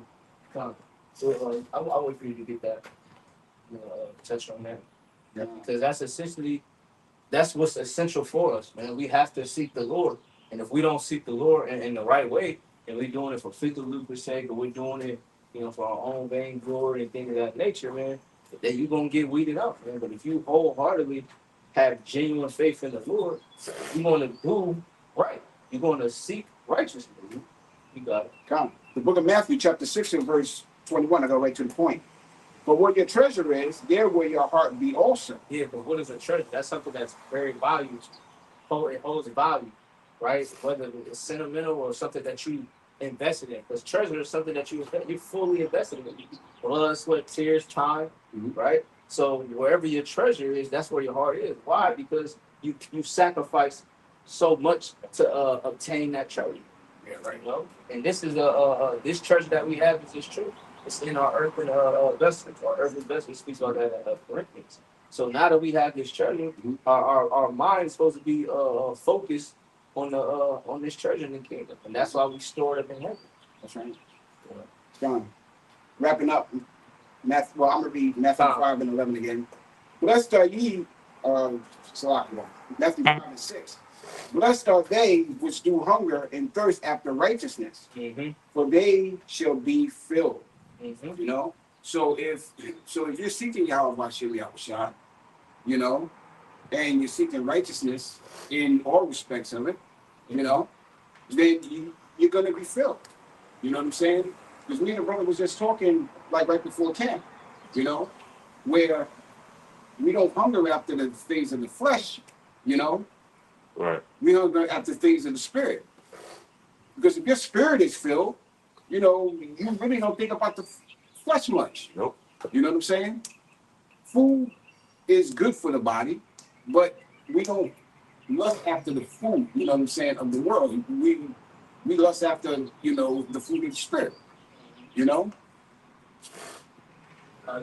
Come. So I'll wait for you to get that. Touch on that. Yeah. Because that's what's essential for us, man. We have to seek the Lord, and if we don't seek the Lord in the right way, and we're doing it for physical lucre's sake, or we're doing it, you know, for our own vain glory and things of that nature, man, then you're gonna get weeded out, man. But if you wholeheartedly have genuine faith in the Lord, you're gonna do right. You're gonna seek righteousness. You got it. Come. The book of Matthew, chapter 6 and verse 21. I go right to the point. But where your treasure is, there will your heart be also. Yeah, but what is a treasure? That's something that's very valuable. It holds value, right? Whether it's sentimental or something that you invested in. Because treasure is something that you're fully invested in. Blood, sweat, tears, time, right? So wherever your treasure is, that's where your heart is. Why? Because you sacrifice so much to obtain that treasure. Yeah, right. You know? And this is this treasure that we have is this truth. It's in our earthen vessels. Our earthen vessels speaks about that in Corinthians. So now that we have this treasure, our mind is supposed to be focused on this treasure in the kingdom, and that's why we store it in heaven. That's right. John, wrapping up. Matthew. Well, I'm gonna read Matthew 5 and 11 again. Blessed are ye, Matthew 5 and 6. Blessed are they which do hunger and thirst after righteousness, for they shall be filled. You know, so if you're seeking Yahweh Shah, you know, and you're seeking righteousness in all respects of it, you know, then you're gonna be filled. You know what I'm saying? Because me and the brother was just talking like right before camp, you know, where we don't hunger after the things of the flesh, you know. Right. We hunger after things of the spirit. Because if your spirit is filled, you know, you really don't think about the flesh much. Nope. You know what I'm saying? Food is good for the body, but we don't lust after the food, you know what I'm saying, of the world. We lust after, you know, the food of the spirit, you know?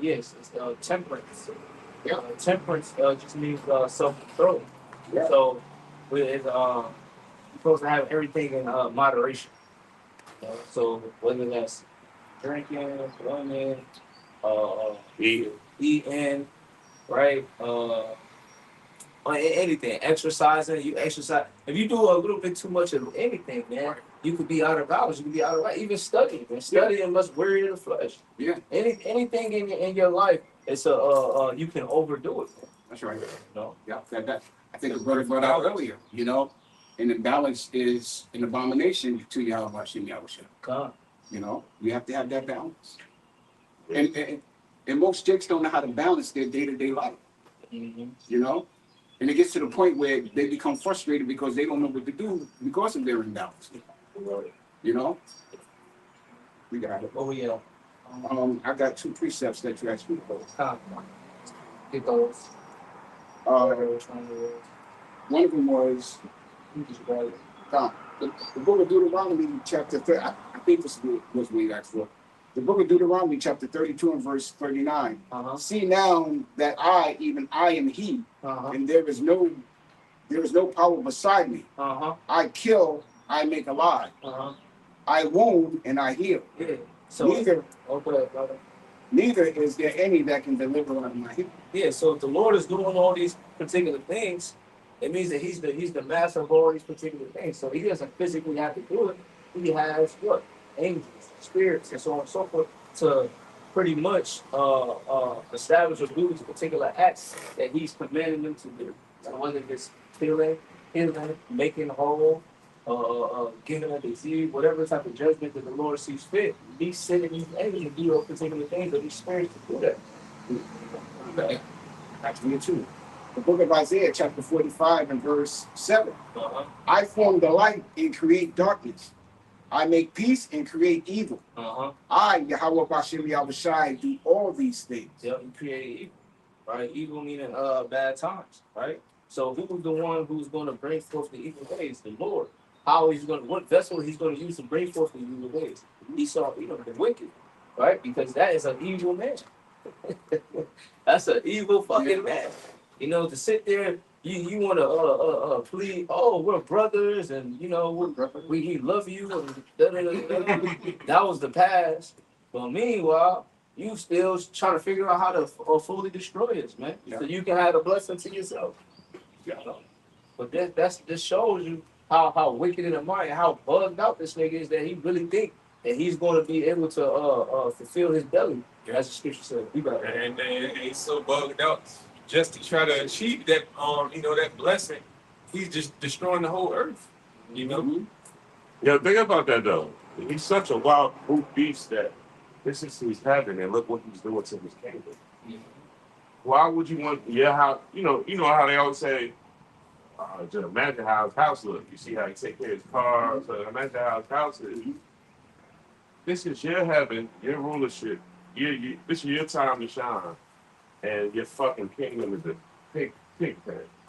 Yes, it's temperance. Yeah. Temperance just means self-control. Yeah. So with you're supposed to have everything in moderation. So whether that's drinking, women, eating, right? Anything, exercising. You exercise. If you do a little bit too much of anything, man, you could be out of balance. You could be out of right. Even studying, man. Studying must weary the flesh. Yeah. Anything in your life, it's you can overdo it. That's right. No. Yeah. I think the brother brought out earlier, you know, and imbalance is an abomination to Yahweh Yahusha. God. You know, you have to have that balance. And most chicks don't know how to balance their day-to-day life. Mm-hmm. You know? And it gets to the point where they become frustrated because they don't know what to do because of their imbalance. You know? We got it. Oh yeah. I got 2 precepts that you asked me about. Get those. One of them was the book of Deuteronomy chapter 30. I think this was what you asked for. The book of Deuteronomy chapter 32 and verse 39. See now that I, even I am he, and there is no power beside me. I kill, I make alive. I wound and I heal. Yeah. So neither is there any that can deliver out of my hand. Yeah, so if the Lord is doing all these particular things, it means that he's the master of all these particular things. So he doesn't physically have to do it. He has what? Angels, spirits, and so on and so forth to pretty much establish or do these particular acts that he's commanding them to do. So whether it's healing, making whole, giving a disease, whatever type of judgment that the Lord sees fit, he's sending these angels to do those particular things, or these spirits to do that. Actually, too. The book of Isaiah, chapter 45 and verse 7. I form the light and create darkness. I make peace and create evil. I, Yahweh Bashem Yahushai, do all these things. Yeah, you create evil, right? Evil meaning bad times, right? So who's the one who's going to bring forth the evil days? The Lord. What vessel he's going to use to bring forth the evil days? He saw, the wicked, right? Because that is an evil man. That's an evil fucking man. To sit there, you want to plead, oh, we're brothers, and we love you, and that was the past. But meanwhile, you still trying to figure out how to fully destroy us, man. So you can have a blessing to yourself. But this shows you how wicked in the mind, how bugged out this nigga is, that he really think that he's going to be able to fulfill his belly. As the scripture says. And he's so bugged out just to try to achieve that, that blessing. He's just destroying the whole earth. Yeah, think about that though. He's such a wild brute beast that this is his heaven, and look what he's doing to his kingdom. Why would you want? Yeah, how you know how they always say, just imagine how his house looks. You see how he take care of his car. So imagine how his house is. This is your heaven, your rulership. This is your time to shine, and your fucking kingdom is a pig pen.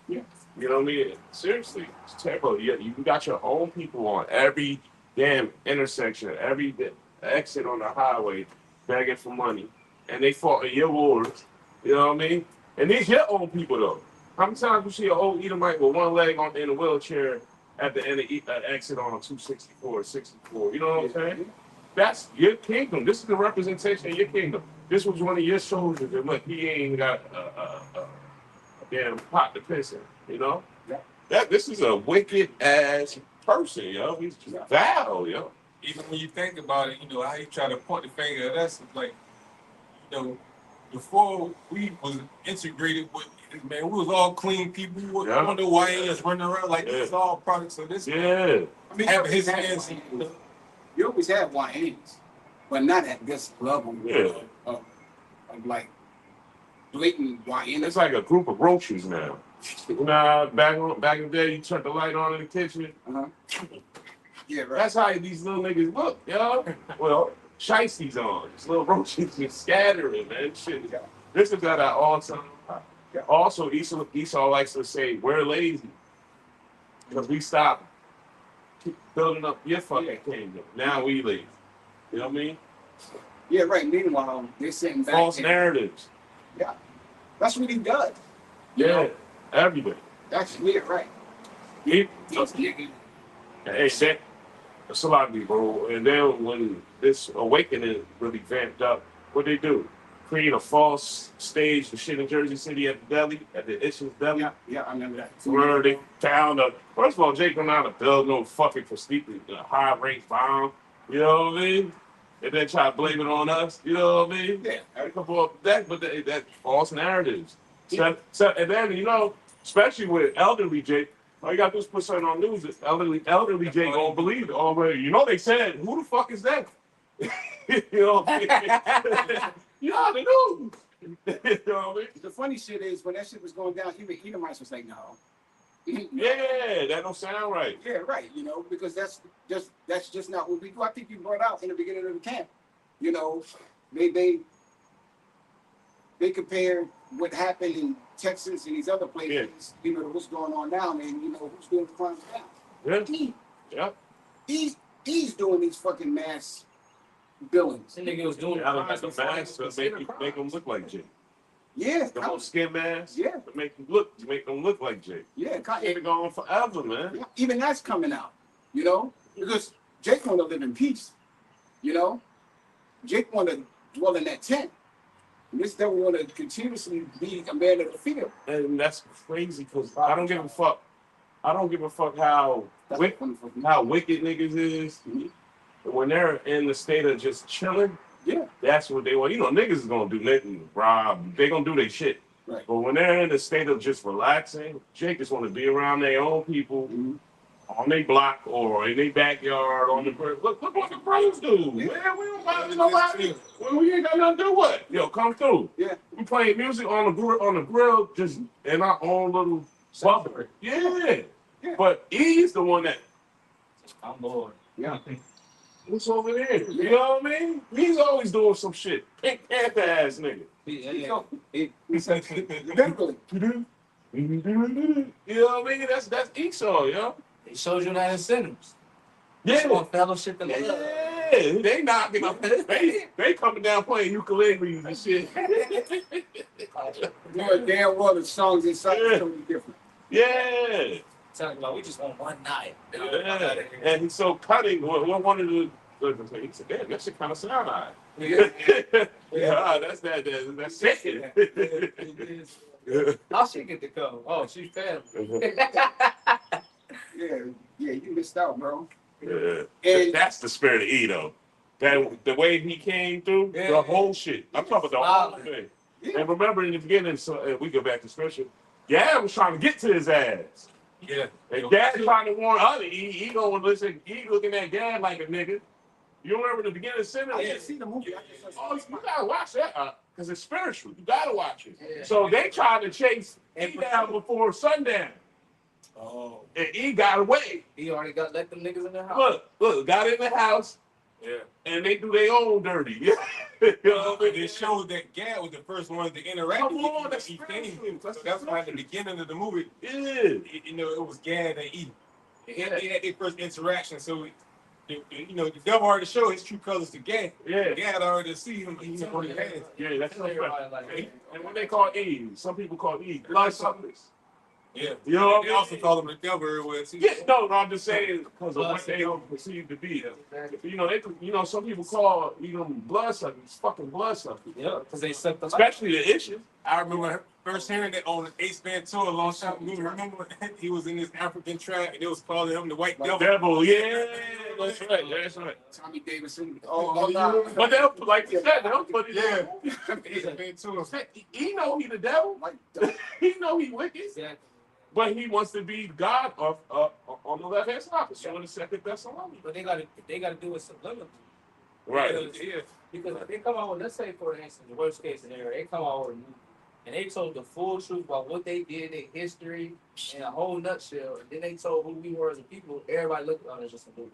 Yeah. You know what I mean? Seriously, it's terrible. You got your own people on every damn intersection, every exit on the highway, begging for money, and they fought in your wars. You know what I mean? And these your own people though. How many times you see an old Edomite with one leg in a wheelchair at the end of exit on 264, 64? You know what I'm saying? That's your kingdom. This is the representation of your kingdom. This was one of your soldiers, and look, he ain't got a damn pot to piss in. This is a wicked ass person, yo. He's vile, yo. Even when you think about it, how he try to point the finger at us, it's like, before we was integrated with, man, we was all clean people. We don't know why he was running around like this is all products of this. Yeah. I mean, having his hands. You always have YNs, but not at this level of like blatant YN. It's like a group of roaches now. Back in the day, you turned the light on in the kitchen. Yeah, right. That's how these little niggas look, yo. Well, shiesties on. These little roaches just scattering, man. Shit. This is at our all-time high. Also, Esau likes to say, we're lazy. Because we stopped building up your fucking kingdom. Now we lazy. You know what I mean? Yeah, right. Meanwhile, they're sitting back. False narratives. Yeah. That's what he does. Yeah. Everything. That's weird, right? Hey, shit. That's a lot of people. And then when this awakening really vamped up, what they do? Create a false stage for shit in Jersey City at the deli, at the Issues Deli. Yeah, I remember that. Where they found first of all, Jake don't know how to build no fucking for sleeping a high rate bomb. You know what I mean? And then try to blame it on us. You know what I mean? Yeah. That false narratives. So, and then, especially with elderly Jake, all you got to do is put something on news. Elderly Jake gonna believe it. Already. They said, who the fuck is that? You know what I mean? The news. You know what I mean? The funny shit is when that shit was going down, even Edomites was like, no. Yeah, that don't sound right. Yeah, right. Because that's just not what we do. I think you brought out in the beginning of the camp. They compare what happened in Texas and these other places, to what's going on now, and who's doing the crimes now. Yeah. He's doing these fucking mass billings. That nigga was doing the mask to make them look like Jake. Yeah. The whole skin mask. Yeah. To make them look like Jake. Yeah. It's been going forever, man. Even that's coming out, because Jake want to live in peace, Jake want to dwell in that tent. And this devil want to continuously be a man of the field. And that's crazy because I don't give a fuck. I don't give a fuck how wicked niggas is. Mm-hmm. When they're in the state of just chilling, yeah, that's what they want. Niggas is gonna do nothing, rob. They gonna do their shit. Right. But when they're in the state of just relaxing, Jake just want to be around their own people, on their block or in their backyard on the bird. Look what the pros do. Man, we don't bother nobody. When we ain't got nothing to do with. Come through. Yeah. We playing music on the grill, just in our own little bubble. Yeah. But he's the one that I'm bored. Yeah. What's over there? You know what I mean? He's always doing some shit. Pink Panther ass nigga. He said, literally. You know what I mean? That's Esau, yo. It shows you that incentives. Yeah. On fellowship and love. Yeah. They knocking up. They coming down playing ukuleles and shit. Damn well the songs inside are totally different. Yeah. Talking about we just want one night. Yeah. And he's so cutting. One of the he said, damn, that shit kind of sound all right. Yeah. That's sick. How she get to come? Oh, she's family. Yeah, you missed out, bro. Yeah. And That's the spirit of Edo. The way he came through, the whole shit. I'm talking about the whole thing. Yeah. And remember in the beginning, so we go back to scripture, Gad was trying to get to his ass. Yeah. And Gad trying to warn other Ego was listening. He looking at Gad like a nigga. You remember the beginning of Sinner? I didn't see the movie. Oh, you gotta watch that because it's spiritual. You gotta watch it. Yeah. So they tried to chase E down before sundown. Oh. And E got away. He already let them niggas in the house. Look, got in the house. Yeah. And they do their own dirty. You know what I mean? It showed that Gad was the first one to interact Come with on, him. that's He spiritual. came. That's why at the beginning of the movie, Yeah. it was Gad and Eve. They had their first interaction. So, the devil already showed his true colors to Gad. Yeah. Gad already see him. He already has. Yeah, that's Tell everybody like right. that. And what they call Eve, some people call Eve bloodsuckers. Yeah. You know what They I also mean? call him the devil everywhere too. Yeah, no, I'm just saying because of what they don't perceive to be. Some people call bloodsuckers, fucking bloodsuckers. Yeah, because they suck the life. Especially the issues. I remember first hearing that on an Ace-Man tour a long time ago. Remember he was in this African tribe and they was calling him the white devil. Devil, yeah, that's right, that's right. Tommy Davidson. But they'll, like you said, they'll put it Yeah. Ace-Man tour. He know he the devil. He know he wicked. Exactly. But he wants to be God on the left hand side. So in the second Thessalonians. But they gotta do it subliminally. Right. Because if they come out with, let's say for instance, the worst case scenario, they come out with a movie and they told the full truth about what they did, their history, in a whole nutshell, and then they told who we were as a people, everybody looked at it as just a movie.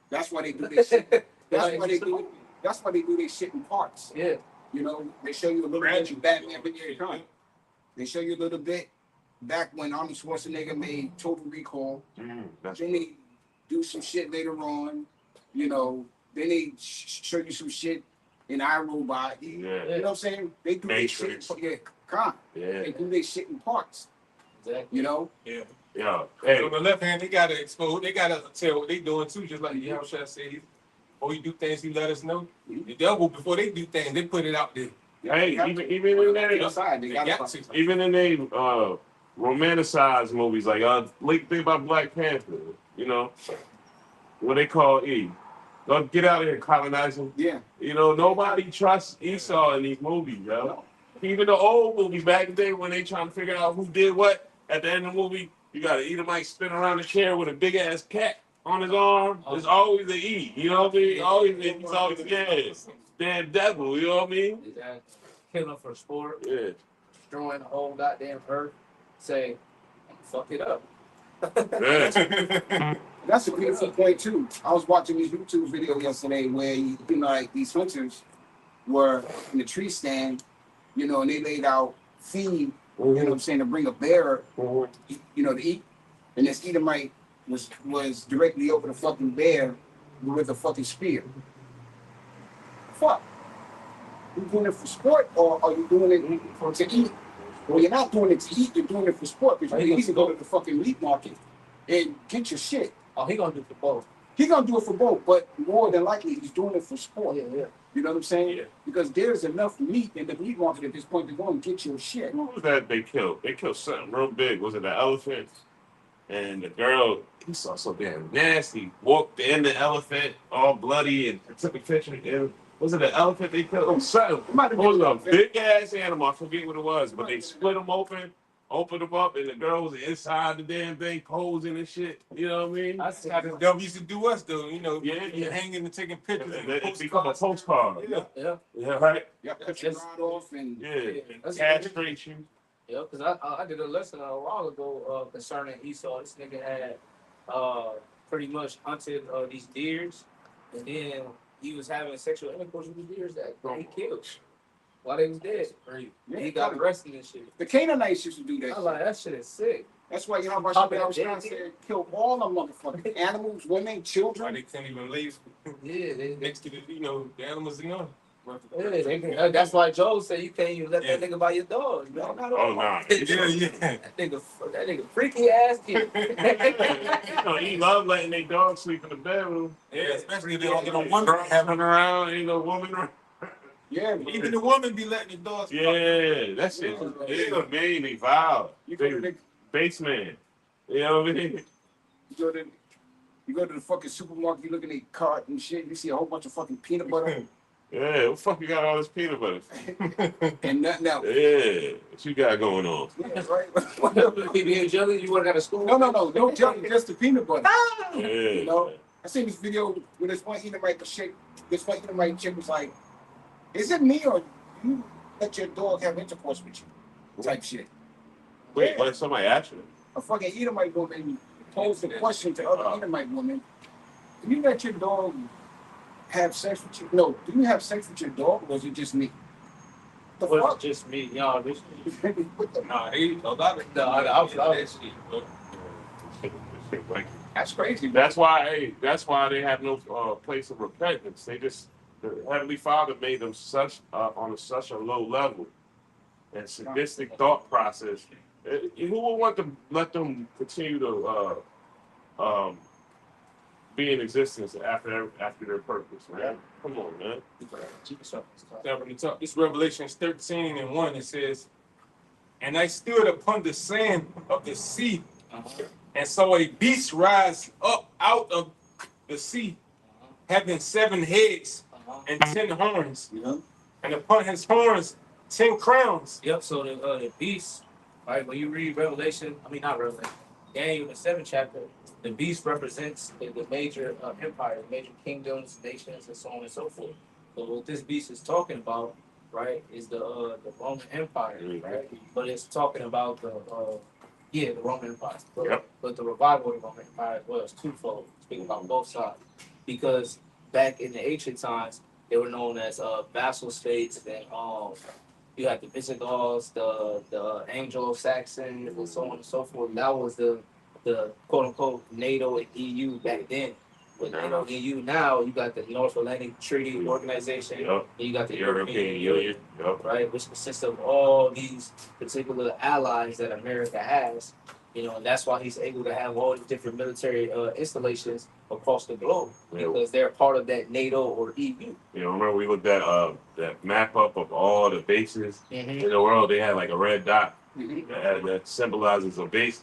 That's why they do this shit. That's why they do it. That's why they do their shit in parts. Yeah. You know, they show you a little bit of Batman video time. They show you a little bit back when Arnold Schwarzenegger made Total Recall. Then they do some shit later on. You know, then they show you some shit in iRobot. You know what I'm saying? They do their shit. They do their shit in parts. Exactly. You know? Yeah. Yeah. Hey. On the left hand, they gotta expose. They gotta tell what they doing too. Just like Yahushua said, before you do things, he let us know. The devil, before they do things, they put it out there. Hey, even in they romanticized movies like think about Black Panther. You know, what they call E. Don't get out of here, colonizing. Yeah. You know, nobody trusts Esau in these movies, yo. No. Even the old movies back in the day when they trying to figure out who did what, at the end of the movie, you got an Edomite spin around the chair with a big ass cat on his arm. There's always an E. You know what I mean? He's always scared. Damn devil, you know what I mean? Exactly. Killing for sport. Yeah. Destroying the whole goddamn earth. Say, fuck it up. That's a beautiful point too. I was watching this YouTube video yesterday where you know, like these hunters were in the tree stand, you know, and they laid out feed, you know what I'm saying, to bring a bear, you know, to eat. And this Edomite was directly over the fucking bear with a fucking spear. Fuck. You doing it for sport or are you doing it to eat? Well, you're not doing it to eat, you're doing it for sport because you need to go to the fucking meat market and get your shit. Oh, he gonna do it for both. He gonna do it for both, but more than likely he's doing it for sport. Yeah. You know what I'm saying? Yeah. Because there's enough meat in the meat market at this point to go and get your shit. What was that they killed? They killed something real big. Was it an elephant? And the girl, he saw so damn nasty, walked in the elephant all bloody and took a picture. And was it an elephant they killed? Oh, something. It was a big ass animal. I forget what it was, but they split them opened them up, and the girl was inside the damn thing, posing and shit. You know what I mean? That's how the devil used to do us, though. You know, hanging and taking pictures. And it become a postcard. Yeah, right? Cut your rod off and castrate you. Yeah, because I did a lesson a while ago concerning Esau. This nigga had pretty much hunted these deers, and then he was having sexual intercourse with the deers that he killed while they was dead. Right. He got arrested and shit. the Canaanites used to do that. I like that shit is sick. That's why I was trying to say kill all the motherfucking animals, women, children. They can't even leave. Yeah, next to the the animals, Yeah, that's why Joe said you can't even let that nigga buy your dog. Nah. That nigga freaky ass kid. He love letting their dogs sleep in the bedroom. Yeah, especially if they don't get a woman having around, ain't no woman around. Yeah, even the woman be letting the dogs. Yeah, that's it. It's mainly vile. Basement. You know what I mean? You go to the fucking supermarket, you look at the cart and shit, you see a whole bunch of fucking peanut butter. Yeah, what the fuck you got all this peanut butter? And nothing else. Yeah, what you got going on? Yeah, right. PB and jelly, you wanna go to school? No jelly, just the peanut butter. Yeah. You know? I seen this video with this one Edomite chick was like, is it me or you let your dog have intercourse with you? Type shit. Wait, what? Somebody asked you? A fucking Edomite woman posed a question to other Edomite women. Do you let your dog have sex with you? No, do you have sex with your dog or was it just me? The fuck? Just me, y'all. That's crazy. That's why they have no place of repentance. They just the Heavenly Father made them on such a low level and sadistic thought process. Who would want to let them continue to be in existence after their purpose, man? Come on, man. This Revelation 13:1, it says, "And I stood upon the sand of the sea, and saw a beast rise up out of the sea, having 7 heads and 10 horns, and upon his horns 10 crowns." Yep. So the beast, right? When you read not Revelation, Daniel, the 7th chapter, the beast represents the major empires, major kingdoms, nations, and so on and so forth. So what this beast is talking about, right, is the Roman Empire, right? But it's talking about the Roman Empire. But the revival of the Roman Empire as well is twofold. Speaking about both sides, because back in the ancient times, They were known as vassal states. And you had the Visigoths, the Anglo-Saxons, and so on and so forth. That was the quote unquote NATO and EU back then. With NATO and EU now, you got the North Atlantic Treaty Organization. Yep. And you got the European Union. Yep. right, which consists of all these particular allies that America has. You know, and that's why he's able to have all these different military installations across the globe because they're part of that NATO or EU. You know, remember we looked at that map up of all the bases in the world. They had like a red dot that symbolizes a base.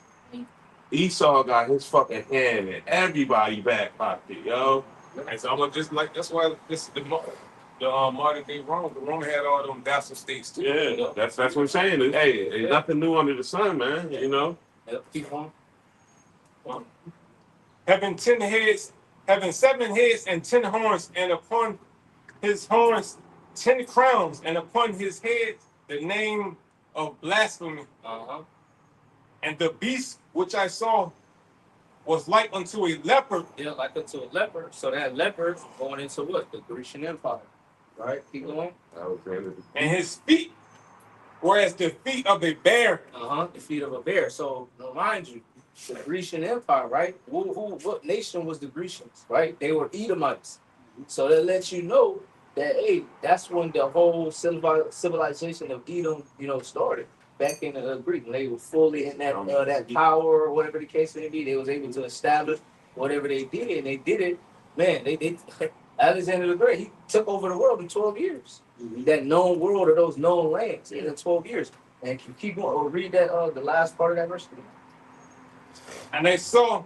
Esau got his fucking hand in everybody back pocket, yo. And so I'm gonna just like that's why this the modern day Rome. The Rome had all them vassal states too. Yeah, that's what I'm saying. Hey, there's nothing new under the sun, man. You know. Yep. Keep on. Having 10 heads, having 7 heads and 10 horns, and upon his horns 10 crowns, and upon his head the name of blasphemy. And the beast which I saw was like unto a leopard. Yeah, like unto a leopard. So that leopard going into what? The Grecian Empire. Right? Keep going. And his feet were as the feet of a bear. The feet of a bear. So remind you, the Grecian Empire, right? What nation was the Grecians, right? They were Edomites. So that lets you know that, hey, that's when the whole civilization of Edom, you know, started. Back in Greek, when they were fully in that that power or whatever the case may be, they was able to establish whatever they did, and they did it. Man, they did. Alexander the Great, he took over the world in 12 years. That known world or those known lands in 12 years. And if you keep going, or read that the last part of that verse. And I saw,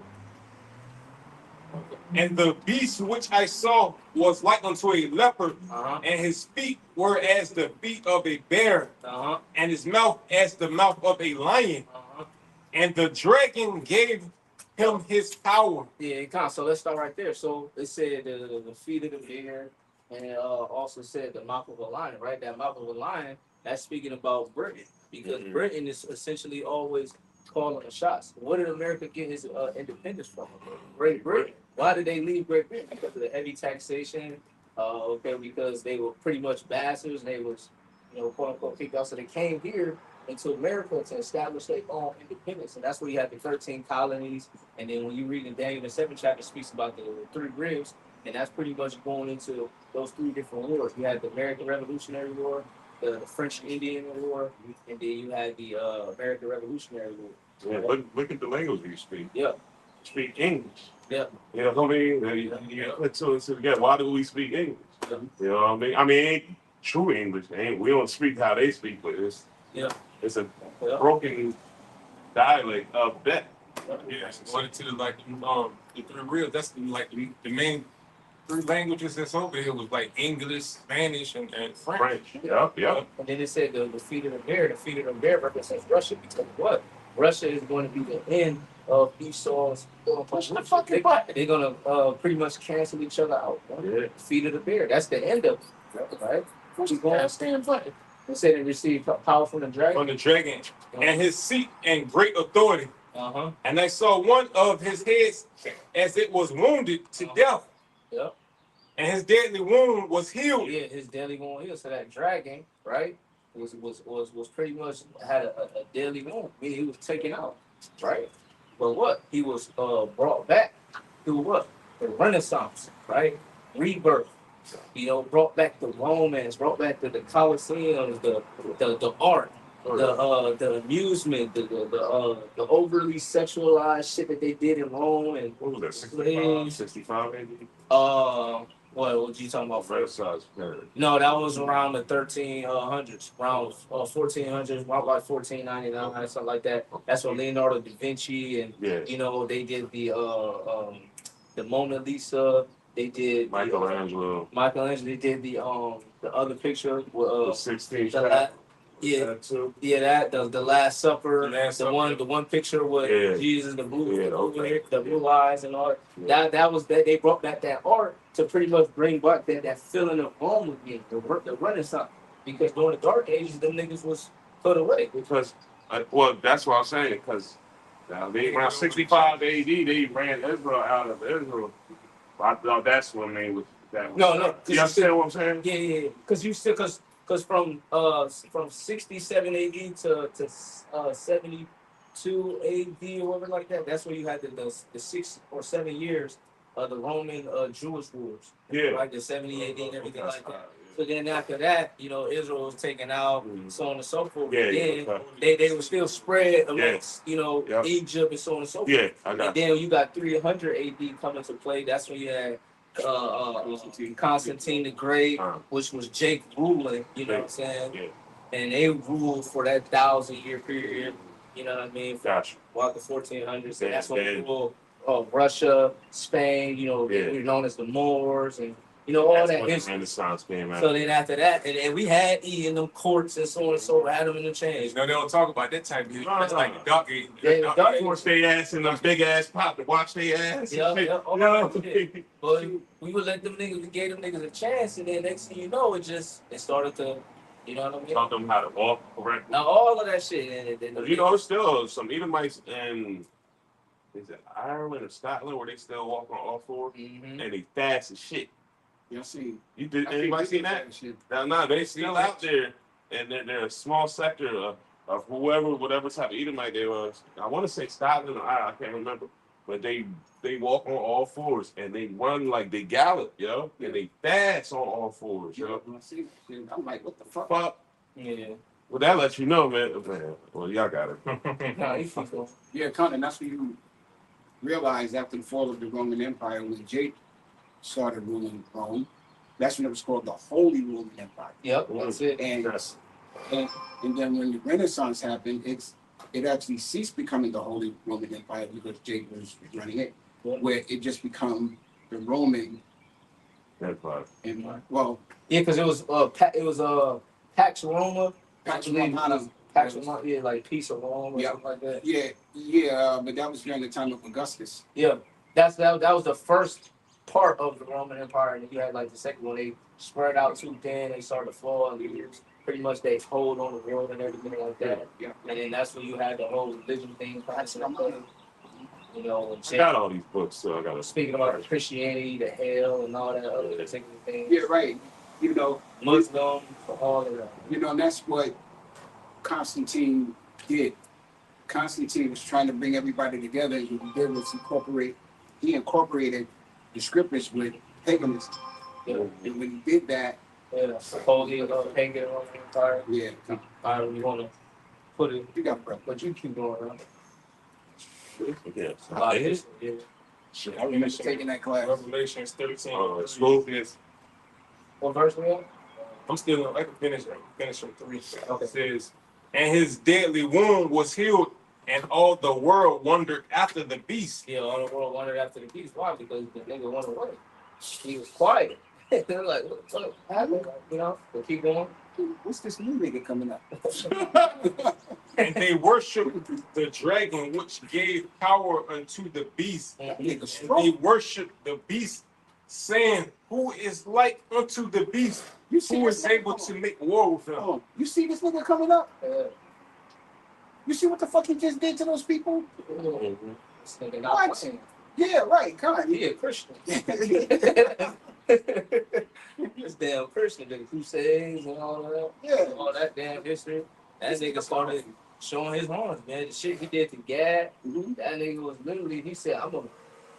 and the beast which I saw was like unto a leopard, and his feet were as the feet of a bear, and his mouth as the mouth of a lion. And the dragon gave him his power. Yeah, it counts. So let's start right there. So it said the feet of the bear, and it also said the mouth of a lion, right? That mouth of a lion, that's speaking about Britain, because Britain is essentially always calling the shots. What did America get his independence from? Great Britain. Why did they leave Great Britain? Because of the heavy taxation. Because they were pretty much bastards, and they was, you know, quote unquote kicked out. So they came here into America to establish their own independence, and that's where you have the 13 colonies. And then when you read in Daniel the 7th chapter, it speaks about the 3 ribs, and that's pretty much going into those 3 different wars. You had the American Revolutionary War, the French Indian War, and then you had the American Revolutionary War. Yeah, look at the language you speak. Yeah. Speak English. Yeah. You know what I mean? You put two and two together. Why do we speak English? Yeah. You know what I mean? I mean, it ain't true English. We don't speak how they speak, but it's a broken dialect of that. Yeah, according to like the 3 real, that's like the main 3 languages that's over here was like English, Spanish, and French. Yep. And then it said the feet of the bear. The feet of the bear represents Russia, because what? Russia is going to be the end of Esau's. They're going to pretty much cancel each other out. Right? Yeah. Feet of the bear. That's the end of it, right? Keep going. They said they received power from the dragon. From the dragon, and his seat and great authority. And I saw one of his heads as it was wounded to death. Yep. And his deadly wound was healed. Yeah, his deadly wound healed. So that dragon, right, was pretty much had a deadly wound. Meaning he was taken out, right? But what? He was brought back through what? The Renaissance, right? Rebirth. You know, brought back the romance, brought back the Colosseums, the art, the amusement, the overly sexualized shit that they did in Rome. And what was that? 65 maybe? What you talking about? Renaissance. No, that was around the 1300s, around 1400s, about like 1499, something like that. That's when Leonardo da Vinci and you know, they did the Mona Lisa. They did Michelangelo. They did the other picture with the 16th. The Last Supper, the one picture with Jesus, the blue eyes and all that. That was that they brought back that art to pretty much bring back that feeling of home again, the Renaissance. Because during the Dark Ages, them niggas was put away. Because that's what I'm saying. Because around 65 AD, they ran Israel out of Israel. I thought that's when they was No. You understand what I'm saying? Yeah. Because you still because from 67 AD to 72 AD or whatever like that. That's where you had the 6 or 7 years of the Roman Jewish wars. Yeah. Right, the 70 AD and everything like that. So then after that, Israel was taken out, so on and so forth. Yeah, then they were still spread amongst, Yep. Egypt and so on and so forth. Yeah, I And got then you got 300 AD coming to play. That's when you had Constantine the Great, which was Jake ruling, you know what I'm saying? Yeah. And they ruled for that 1,000-year period, you know what I mean? Gotcha. About the 1400s. And that's when Yeah. they ruled Russia, Spain, they were known as the Moors, and all That's that when the history. Renaissance came out. So then after that, and we had in them courts and so on and so forth, had them in the chains. No, they don't talk about that type of history. That's like the dark age. Yeah, dark age. Force their ass in them big ass pop to watch their ass. Yeah. No. But we would let them niggas, we gave them niggas a chance, and then next thing you know, it started to, you know what I mean? Taught them how to walk correctly. Now all of that shit, and There's still some Edomites in is it Ireland or Scotland where they still walk on all fours and they fast as shit. Y'all see? You did anybody seen that? No, they still out there, and they're a small sector of whatever type of Edomite they was. I want to say Scotland or Ireland, I can't remember, but they walk on all fours and they run like they gallop, yo, and they fast on all fours, yo. I'm like, what the fuck? Yeah. Well, that lets you know, man. Well, y'all got it. Nah, you fucking. Yeah, Colin, that's what you realize after the fall of the Roman Empire when Jake started ruling Rome. That's when it was called the Holy Roman Empire. Yep, that's it. And then when the Renaissance happened, it actually ceased becoming the Holy Roman Empire because Jake was running it, where it just become the Roman Empire. Well, yeah, because it was Pax Roma. Pax Romana. Pax Romana, yeah, like Peace of Rome or something like that. Yeah, but that was during the time of Augustus. Yeah, that was the first part of the Roman Empire, and then you had like the second one. They spread out too thin, they started to fall, and pretty much they hold on the world and everything like that. Yeah. And then that's when you had the whole religion thing. I got all these books, so I got to. Speaking about Christianity, the hell, and all that other particular things. Yeah, right. Muslim, all of that. And that's what Constantine did. Constantine was trying to bring everybody together, and what he did was he incorporated the scriptures with paganism. Yeah. And when he did that, supposedly pagan Roman Empire. Yeah. However you want to put it. You got breath. But you keep going around. Yeah. A lot of history, yeah. Shit, I remember taking that class. Revelations 13. School? Says, What verse we on? I'm still, I can finish from 3. Okay. It says, and his deadly wound was healed, and all the world wondered after the beast. Yeah, all the world wondered after the beast. Why? Because the nigga went away. He was quiet. They're like, what the fuck happened? But keep going. What's this new nigga coming up? And they worshiped the dragon, which gave power unto the beast. That nigga And strong. they worshiped the beast, saying, who is like unto the beast? You see Who this is nigga able coming to make war with him? up? You see this nigga coming up? You see what the fuck he just did to those people? This nigga not What? playing. Yeah, right. God. He a Christian. This damn Christian, the Crusades and all that. Yeah. All that damn history. That nigga started showing his horns, man. The shit he did to Gad. That nigga was literally, he said,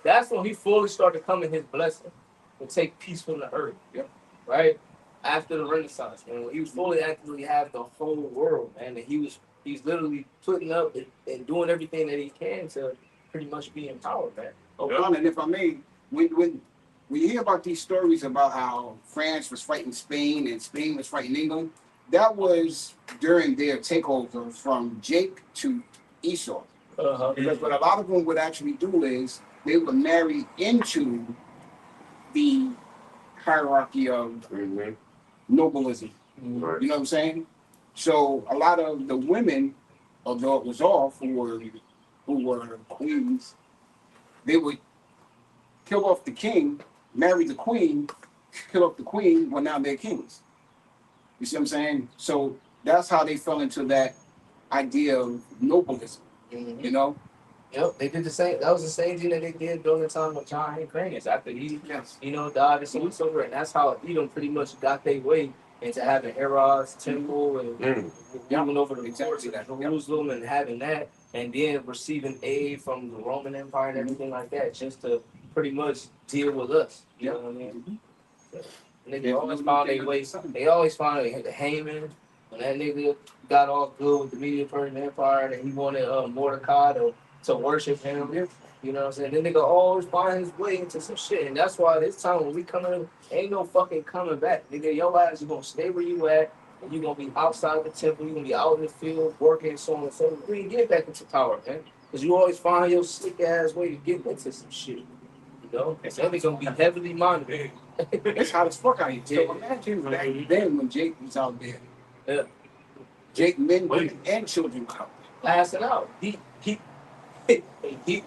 that's when he fully started coming his blessing to take peace from the earth. Yep. Right? After the Renaissance, man. When he was fully actually have the whole world, man. And he's literally putting up and doing everything that he can to pretty much be empowered, man. Oh, Colin, if I may, when you hear about these stories about how France was fighting Spain and Spain was fighting England, that was during their takeover from Jake to Esau. Because what a lot of them would actually do is they would marry into the hierarchy of nobilism. Right. You know what I'm saying? So a lot of the women, although it was off, who were queens, they would kill off the king, marry the queen, kill off the queen, well now they're kings. You see what I'm saying? So that's how they fell into that idea of nobilism, you know? Yep, they did the same. That was the same thing that they did during the time with John Hank after he, died and so on and so forth. And that's how Edom pretty much got their way into having Herod's temple and moving over the courts of Jerusalem and having that, and then receiving aid from the Roman Empire and everything like that, just to pretty much deal with us. You know what I mean? And they always found their way. They always found the Haman. When that nigga got all good with the Medo-Persian Empire, and he wanted Mordecai to worship him. You know what I'm saying? Then nigga always find his way into some shit. And that's why this time when we come in, ain't no fucking coming back. Nigga, your ass is gonna stay where you at, and you gonna be outside the temple, you gonna be out in the field working and so on and so forth. We ain't get back into power, man. Because you always find your slick ass way to get into some shit. You know? And then they gonna be heavily monitored. It's hot as fuck out here. So imagine back then when Jake was out there. Yeah. Jake, men, women, and children were out there. Passing out. Heat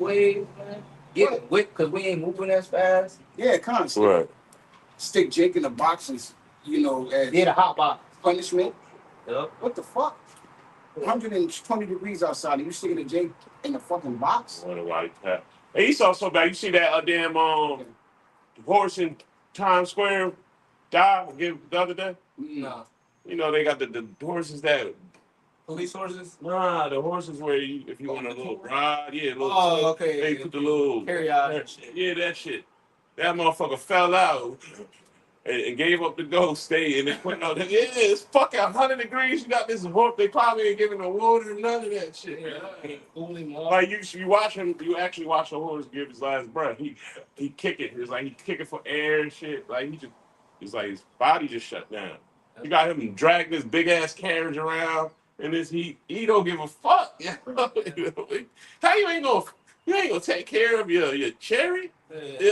wave, man. Getting whipped because we ain't moving as fast. Yeah, constantly. Right. Stick Jake in the boxes, as the hot box. punishment. Yep. What the fuck? 120 degrees outside, and you sticking a Jake in the fucking box? What a white cat. Hey, you saw so bad. You see that damn horse in Times Square die the other day? Nah. They got the horses that. Police horses? Nah, the horses where if you want a little ride, okay. They put the little carry out and shit. Yeah, that shit. That motherfucker fell out and gave up the ghost, stay and then went out. Yeah, it's fucking 100 degrees. You got this horse. They probably ain't giving no water, none of that shit. Like you watch him, you actually watch a horse give his last breath. He kick it. It's like he kicking for air and shit. Like it's like his body just shut down. You got him dragging this big ass carriage around. And he don't give a fuck. How you ain't gonna take care of your cherry? Yeah. He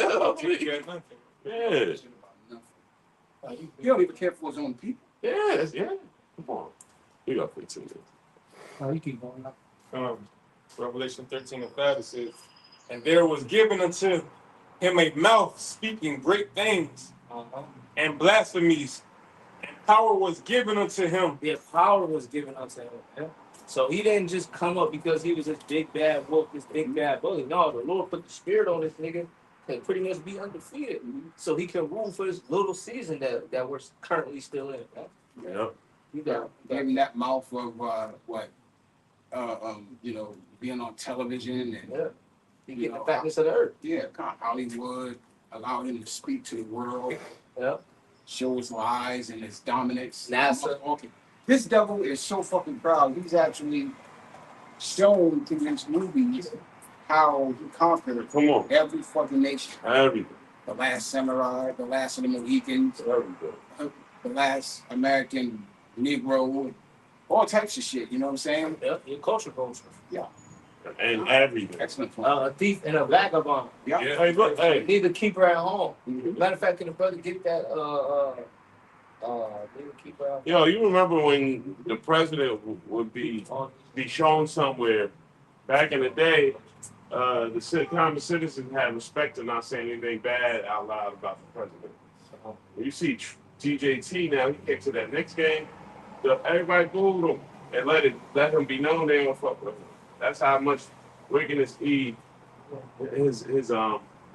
don't even care for his own people. Yeah. Come on. We got 15 minutes. Oh, you keep going up. Revelation 13:5 it says, and there was given unto him a mouth speaking great things and blasphemies. And power was given unto him. Yeah, power was given unto him. Yeah? So he didn't just come up because he was this big bad wolf, this big bad bully. No, the Lord put the spirit on this nigga to pretty much be undefeated. So he can rule for this little season that we're currently still in. Right? Yeah. You got Gave him that mouth of being on television and you get the fatness of the earth. Yeah, Hollywood, allow him to speak to the world. Yeah. Show his lies and his dominance. NASA. Okay. This devil is so fucking proud. He's actually shown through his movies how he conquered every fucking nation. Everything. The Last Samurai, the Last of the Mohicans, Everything. The Last American Negro, all types of shit. You know what I'm saying? Yeah, your culture. Yeah. And everything. Excellent. A thief and a vagabond. Yeah. Hey, look, hey. Need to keep her at home. Mm-hmm. Matter of fact, can the brother get that? Keep her at home. Yo, you remember when the president would be shown somewhere back in the day? The common citizens had respect to not saying anything bad out loud about the president. When you see DJT now, he came to that next game. Everybody booed him and let him be known they don't fuck with him. That's how much wickedness his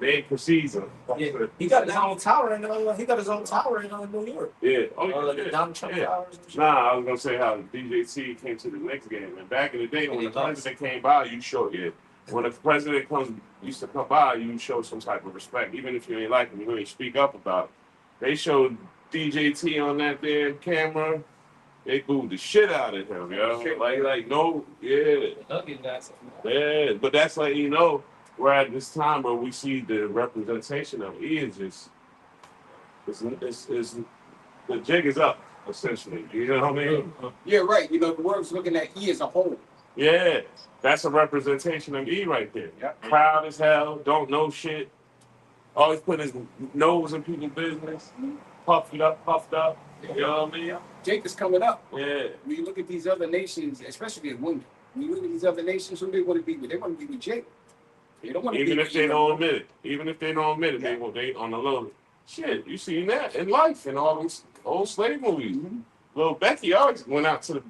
name precedes him. Yeah, he got his own tower in New York. Yeah. The Donald Trump towers. Nah, I was gonna say how DJT came to the next game. And back in the day when the president came by, you showed when the president used to come by, you show some type of respect. Even if you ain't like him, you really speak up about it. They showed DJT on that damn camera. They booed the shit out of him, yo. Yeah, but that's like, we're at this time where we see the representation of E is just, it's the jig is up, essentially. You know what I mean? Yeah, right. The world's looking at E as a whole. Yeah, that's a representation of E right there. Yep. Proud as hell, don't know shit, always putting his nose in people's business, puffed up. You know what I mean? Jake is coming up. Yeah. When you look at these other nations, especially the women, when you look at these other nations, who they want to be with? They want to be with Jake. They don't want to Even be if they don't admit it. They on the low. Shit, you seen that in life in all these old slave movies. Mm-hmm. Little Becky always went out to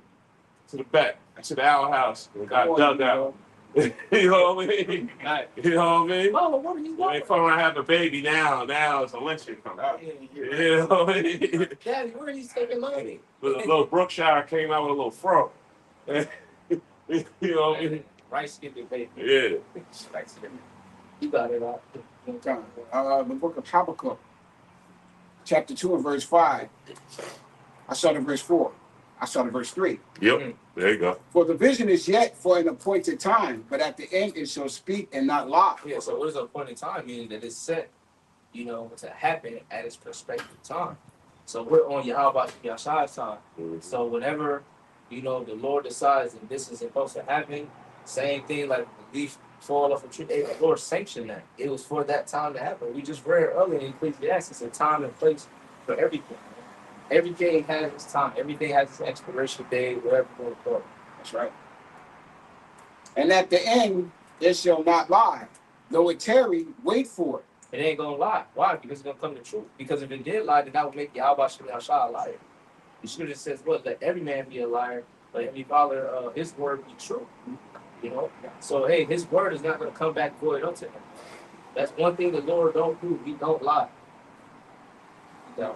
the back, to the owl house and got dug out. You know what I mean? Right. You know what I mean? Mama, what are you You doing? ain't fun to have a baby now. Now it's a lynching coming out. You know what I mean? Daddy, where are you taking money? Little Brookshire came out with a little fro. You know what I mean? Rice skin baby. Yeah. Rice skin. You got it out. The book of Habakkuk, chapter 2 and verse 5. I started verse 4. I started verse 3. Yep. There you go. For the vision is yet for an appointed time, but at the end it shall speak and not lie. Yeah, so what is appointed time? Meaning that it's set, to happen at its prospective time. So we're on Yahweh Yahshai's time. Mm-hmm. So whenever, the Lord decides that this is supposed to happen, same thing like the leaf fall off a tree, the Lord sanctioned that. It was for that time to happen. We just read earlier in Ecclesiastes, a time and place for everything. Everything has its time. Everything has its expiration date, whatever you want to call it. That's right. And at the end it shall not lie. Though it tarry, wait for it. It ain't gonna lie. Why? Because it's gonna come to truth. Because if it did lie, then that would make Yahweh Shah a liar. The scripture says, "What? Let every man be a liar, let every father his word be true." So hey, his word is not gonna come back void unto him. That's one thing the Lord don't do. He don't lie. No.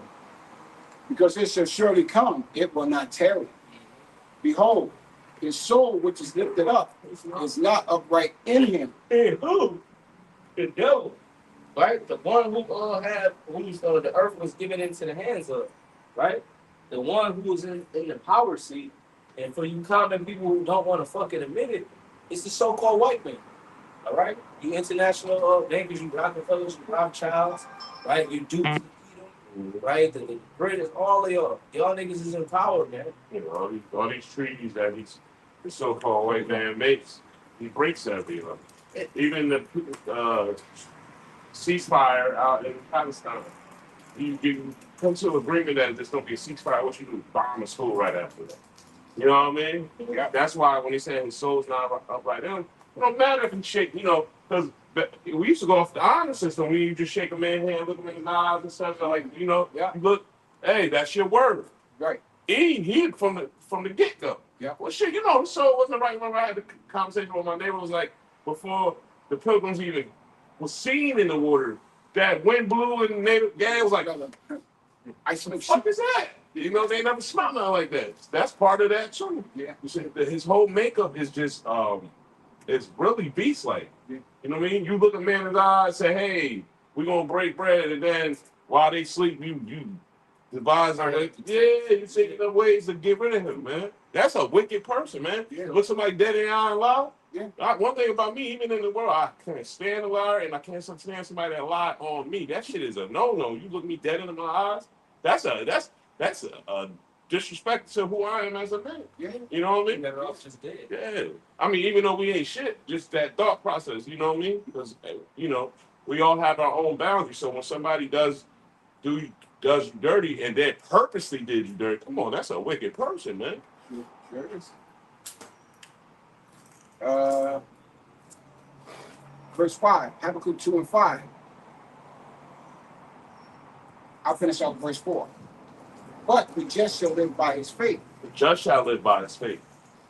Because it shall surely come, it will not tarry. Behold, his soul which is lifted up is not upright in him. And who? The devil. Right? The one who the earth was given into the hands of, right? The one who was in the power seat. And for you common people who don't want to fucking admit it, it's the so-called white man. All right? You international bankers, you Rockefellers, you Rothschilds, right? You Dukes, right? The British, all of y'all. Y'all niggas is in power, man. All these treaties that the so-called white man makes, he breaks every one. Even the ceasefire out in Palestine. You come to an agreement that there's going to be a ceasefire. What you do? Bomb a school right after that. You know what I mean? Yeah. That's why when he said his soul's not upright in him, it don't matter if he shake, because we used to go off the honor system when you just shake a man's hand, look him in the eyes and stuff. Like, you look, hey, that's your word. Right. He from the get-go. Yeah. Well, shit, the soul wasn't right. Remember I had the conversation with my neighbor, was like, before the pilgrims even was seen in the water, that wind blew and native gas was like, I smell what the fuck is that? They never smelled nothing like that. That's part of that too. Yeah. His whole makeup is just it's really beast-like. Yeah. You know what I mean? You look a man in the eye and say, hey, we're gonna break bread, and then while they sleep, you devise you taking the ways to get rid of him, man. That's a wicked person, man. Yeah. Look somebody dead in the eye and lie. Yeah. One thing about me, even in the world, I can't stand a liar, and I can't stand somebody that lie on me. That shit is a no-no. You look me dead into my eyes. That's a disrespect to who I am as a man. Yeah. You know what I mean? Better off just dead. Yeah. I mean, even though we ain't shit, just that thought process. You know what I mean? Because we all have our own boundaries. So when somebody does you dirty and they purposely did you dirty, come on, that's a wicked person, man. There it is. Verse 5, Habakkuk 2 and 5. I'll finish off verse 4. But the just shall live by his faith. The just shall live by his faith.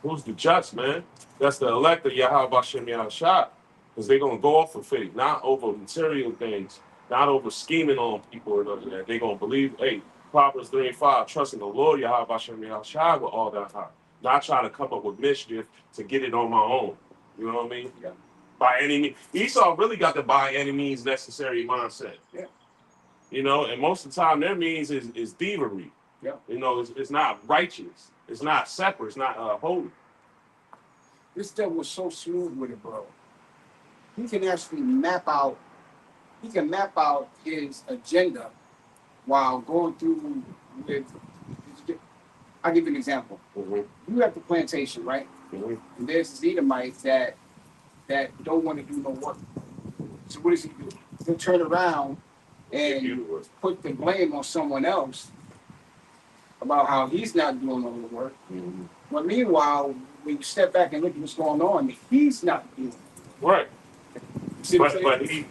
Who's the just, man? That's the elect of Yahweh Bashem Yahshua. Because they're going to go off of faith, not over material things, not over scheming on people or nothing. They're going to believe, hey, Proverbs 3 and 5, trust in the Lord Yahweh Bashem Yahshua with all that heart. Not trying to come up with mischief to get it on my own. You know what I mean? Yeah. By any means. Esau really got the by any means necessary mindset. Yeah. And most of the time their means is thievery. Yeah. It's not righteous. It's not separate. It's not holy. This devil was so smooth with it, bro. He can actually map out his agenda while going through with. I'll give you an example. Mm-hmm. You have the plantation, right? Mm-hmm. And there's this Edomite that don't want to do no work. So what does he do? He'll turn around and put the blame on someone else about how he's not doing all the work. Mm-hmm. But meanwhile, when you step back and look at what's going on, he's not doing it. Right. See what I'm But saying?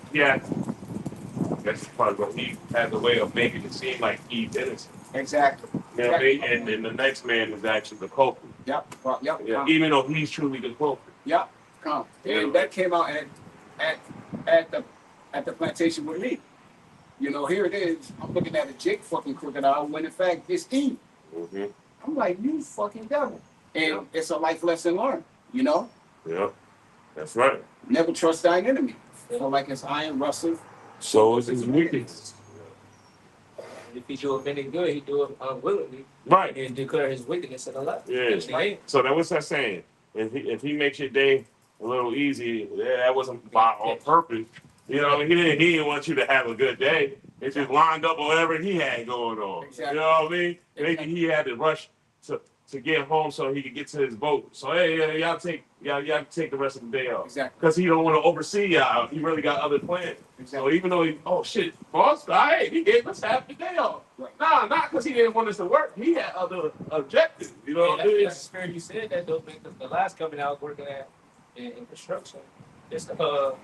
that's the part, but he has a way of making it seem like he's innocent. Exactly. You know what I mean? And the next man is actually the culprit. Yep. Well, yep. Yeah. Even though he's truly the culprit. Yep. And that came out at at the at the plantation with me. You know, here it is. I'm looking at a Jake fucking crocodile when in fact it's Eve. Mm-hmm. I'm like, you fucking devil. And it's a life lesson learned, you know? Yeah, that's right. Never trust thine enemy. So like it's iron rustle. So is his weakness. If he do it any good, he do it unwillingly. Right. And declare his wickedness in the light. Yeah. Right. So then what's that saying? If he makes your day a little easy, that wasn't by on purpose. You know, he didn't want you to have a good day. It just lined up whatever he had going on. Exactly. You know what I mean? Maybe Exactly. he had to rush to get home so he could get to his boat. So hey, y'all take the rest of the day off. Exactly. Because he don't want to oversee y'all. He really got other plans. Exactly. So even though boss, he gave us half the day off. Right. Nah, not because he didn't want us to work. He had other objectives. You know what I mean? That's the spirit you said that though, because the last company I was working at in construction, it's our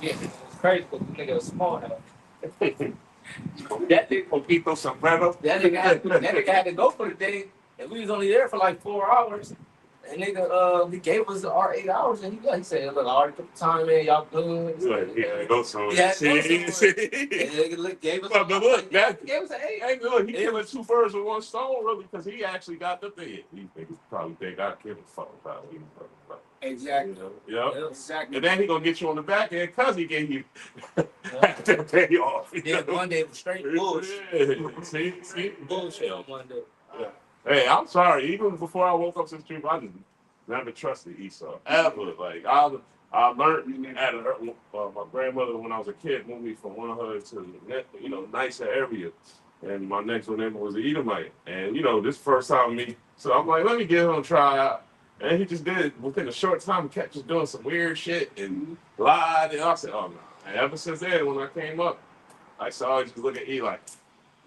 yeah, it's crazy because the nigga was small now. That nigga, Poquito sombrero. that nigga had to go for the day, and we was only there for like 4 hours. And nigga, he gave us our 8 hours, and he said, "Look, I already put the time in, y'all good." He's like, yeah, go somewhere. Yeah, go See? somewhere. And nigga gave us. But look, he gave us an 8. Hey, look, he killing 2 birds with 1 stone, really, because he actually got the thing. He probably think I killed a fuck about him. Exactly. Yeah. Exactly. And then he gonna get you on the back end because he gave you that day off. Then Monday was straight bullshit. Yeah. See? Bullshit on Monday. Yeah. Hey, I'm sorry. Even before I woke up to this truth, I just never trusted Esau ever. Like I learned at my grandmother when I was a kid moved me from one hood to nicer area, and my next door neighbor was an Edomite, and this first time me, so I'm like, let me give him a try out. And he just did within a short time. He kept just doing some weird shit and lied. And I said, "Oh no!" And ever since then, when I came up, I saw just look at E like,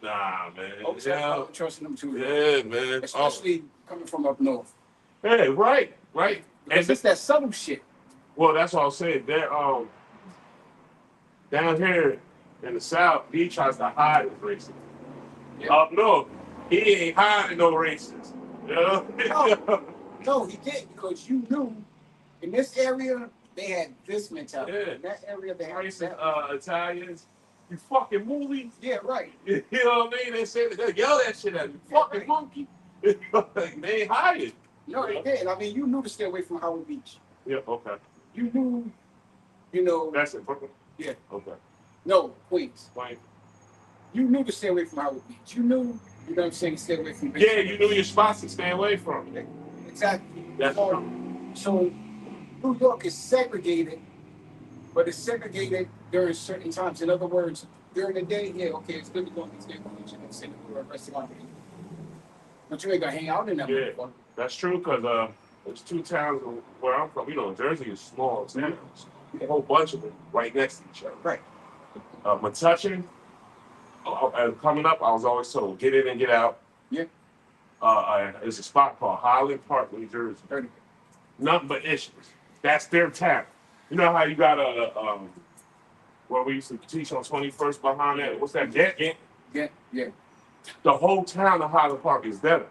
"Nah, man." I'm trusting them too. Yeah, man. Especially coming from up north. Hey, right. Because it's that subtle shit. Well, that's what I was saying. They're down here in the South, he tries to hide his racism. Yeah. Up north, he ain't hiding no racism. You know? No, he did because you knew in this area they had this mentality. Yeah. In that area they had Racist Italians. You fucking moolies. Yeah, right. You know what I mean? They say they yell that shit at you. Fucking right. Monkey. They ain't hiding. No, they did. I mean, you knew to stay away from Howard Beach. Yeah, okay. You knew, That's it, Brooklyn? Yeah. Okay. No, Queens. Fine. You knew to stay away from Howard Beach. You knew, you know what I'm saying, stay away from Yeah, you knew your spots to stay away from. Exactly. That's So New York is segregated, but it's segregated during certain times. In other words, during the day, yeah, okay, it's good to go to the kitchen and sit in a restaurant. But you ain't gonna hang out in that. Yeah, that's true, because there's 2 towns where I'm from. Jersey is small towns. A whole bunch of them right next to each other. Right. Metuchen, coming up, I was always told, get in and get out. Yeah. There's a spot called Highland Park, New Jersey. Nothing but issues. That's their town. You know how you got where we used to teach on 21st behind that? What's that? Yeah. The whole town of Highland Park is them.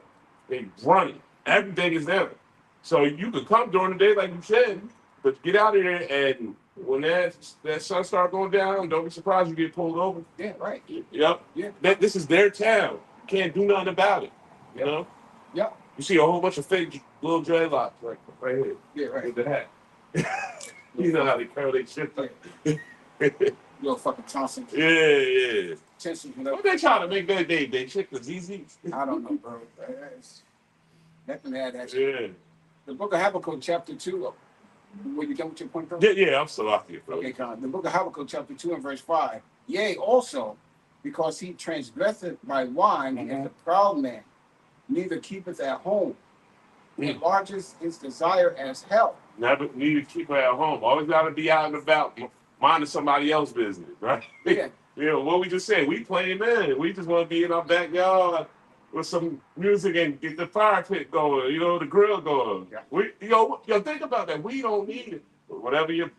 They run it. Everything is them. So you could come during the day, like you said, but get out of there, and when that sun start going down, don't be surprised you get pulled over. Yeah, right. Yep. Yeah. This is their town. You can't do nothing about it. You know? Yep. You see a whole bunch of fake little dreadlocks right here. Yeah, right. With the hat. You know how they curl their shit. Little fucking Thompson. Yeah. Tension, What they trying to make that day? They chick the ZZ? I don't know, bro. Nothing to add actually. Yeah. The book of Habakkuk, chapter 2. Were you done with your point, bro? Yeah, I'm still out here, bro. Okay, Con. The book of Habakkuk, chapter 2 and verse 5. Yea, also, because he transgresseth by wine and the proud man, neither keepeth at home, enlarges his desire as hell. Never need to keep her at home. Always got to be out and about, minding somebody else's business, right? Yeah. What we just said, we playing man. We just want to be in our backyard with some music and get the fire pit going, the grill going. Yeah. Think about that. We don't need it. Whatever you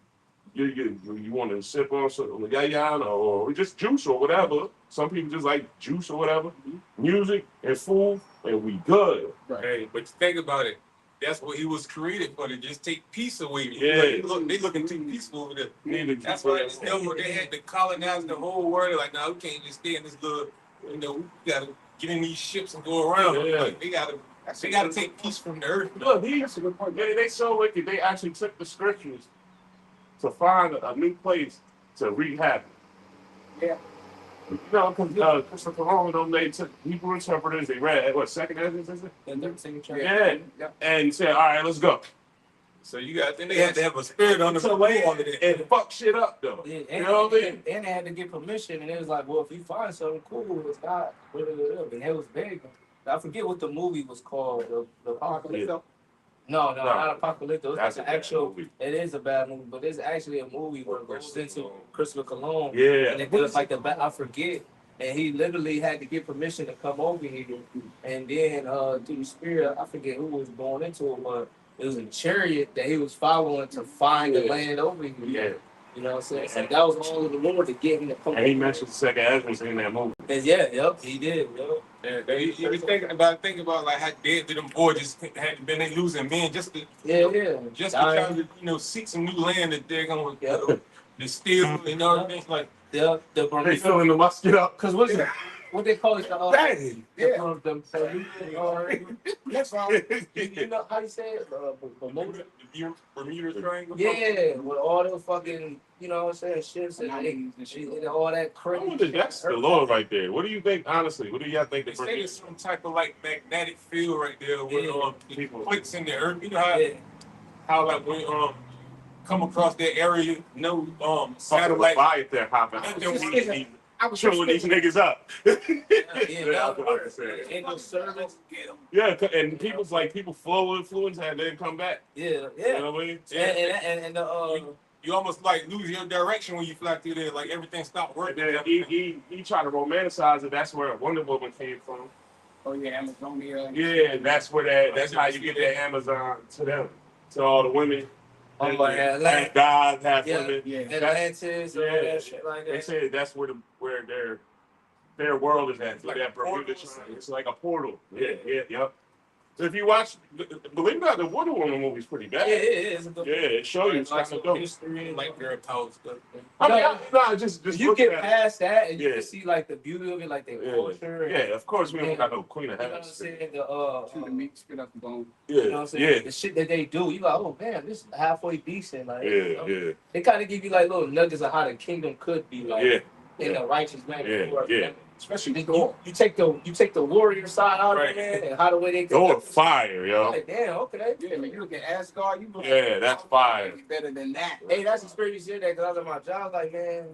want to sip on some yayan or just juice or whatever. Some people just like juice or whatever. Music and food, and we good. Right. Hey, but think about it. that's what he was created for, to just take peace away. Yeah. Like, they looking too peaceful over there. That's why why they had to colonize the whole world. Like, now we can't just stay in this little, we gotta get in these ships and go around. Yeah. Like, they gotta take peace from the earth. Look, they so wicked. They actually took the scriptures to find a new place to rehab it. Yeah. You know, because Christopher Columbus, they took Hebrew interpreters. They read what, second Ezra, is it? And they're singing church. Yeah. And said, all right, let's go. So then they had to have a spirit on the way on it And fuck shit up though. Yeah, You know what I mean? And they had to get permission, and it was like, well, if you find something cool, it's not. And it was big. I forget what the movie was called. The Apocalypse. Yeah. No, not Apocalypse. It was That's like a an bad actual. movie. It is a bad movie, but it's actually a movie where it goes into Christopher Columbus. Yeah. And it was like I forget. And he literally had to get permission to come over here. And then through the spirit, I forget who was going into it, but it was a chariot that he was following to find the land over here. Yeah. You know what I'm saying? So that was all of the Lord to get him to come. And he mentioned the second Ezra in that movie. And yep, he did. Yep. Yeah, you be thinking about like how dead them boys just had been they losing men just to try to seek some new land that they're gonna to steal and everything like. The They filling the musket up. Cause what they call it? That's all. You know how you say it? Bermuda? The Bermuda Triangle. Yeah, with all those fucking, you know what I'm saying, ships and all that crazy. That's the Lord right there. What do you think, honestly? What do y'all think? They say there's some type of like magnetic field right there with people clicks in the earth. You know how like when come across that area, satellite right there hopping. I was showing these niggas up. Ain't no service. Yeah, and people flow influence and then come back. Yeah. You know what I mean? And you almost like lose your direction when you fly through there. Like everything stopped working. And then he tried to romanticize it. That's where Wonder Woman came from. Oh yeah, Amazonia. Yeah, that's where that's how you get the Amazon to them, to all the women. Atlantis, God have women. Atlantis, yeah. Shit like that. They say that's where their world is at. Like that Bermuda Triangle. It's like a portal. Yep. So if you watch, believe it or not, the Wonder Woman movie's pretty bad. Yeah, it is. It shows you like some dope history, like girl power stuff. I mean, just you get past that and you Yeah. can see like the beauty of it, like their culture. Yeah, of course we don't got no Queen of You know Heaven. what I'm saying? Chew the meat, spit up the bone. Yeah, You know what I'm saying? The shit that they do, you like, oh man, this is halfway decent. Like, yeah. They kind of give you like little nuggets of how the kingdom could be, like in a righteous manner. Yeah. Especially you take the warrior side out of it, man, and how the way they Go fire, yo. Like, damn, okay. Yeah, man, you look at Asgard, you look that's fire. better than that. Hey, that's the spirit you said that because I was at my job. I was like, man,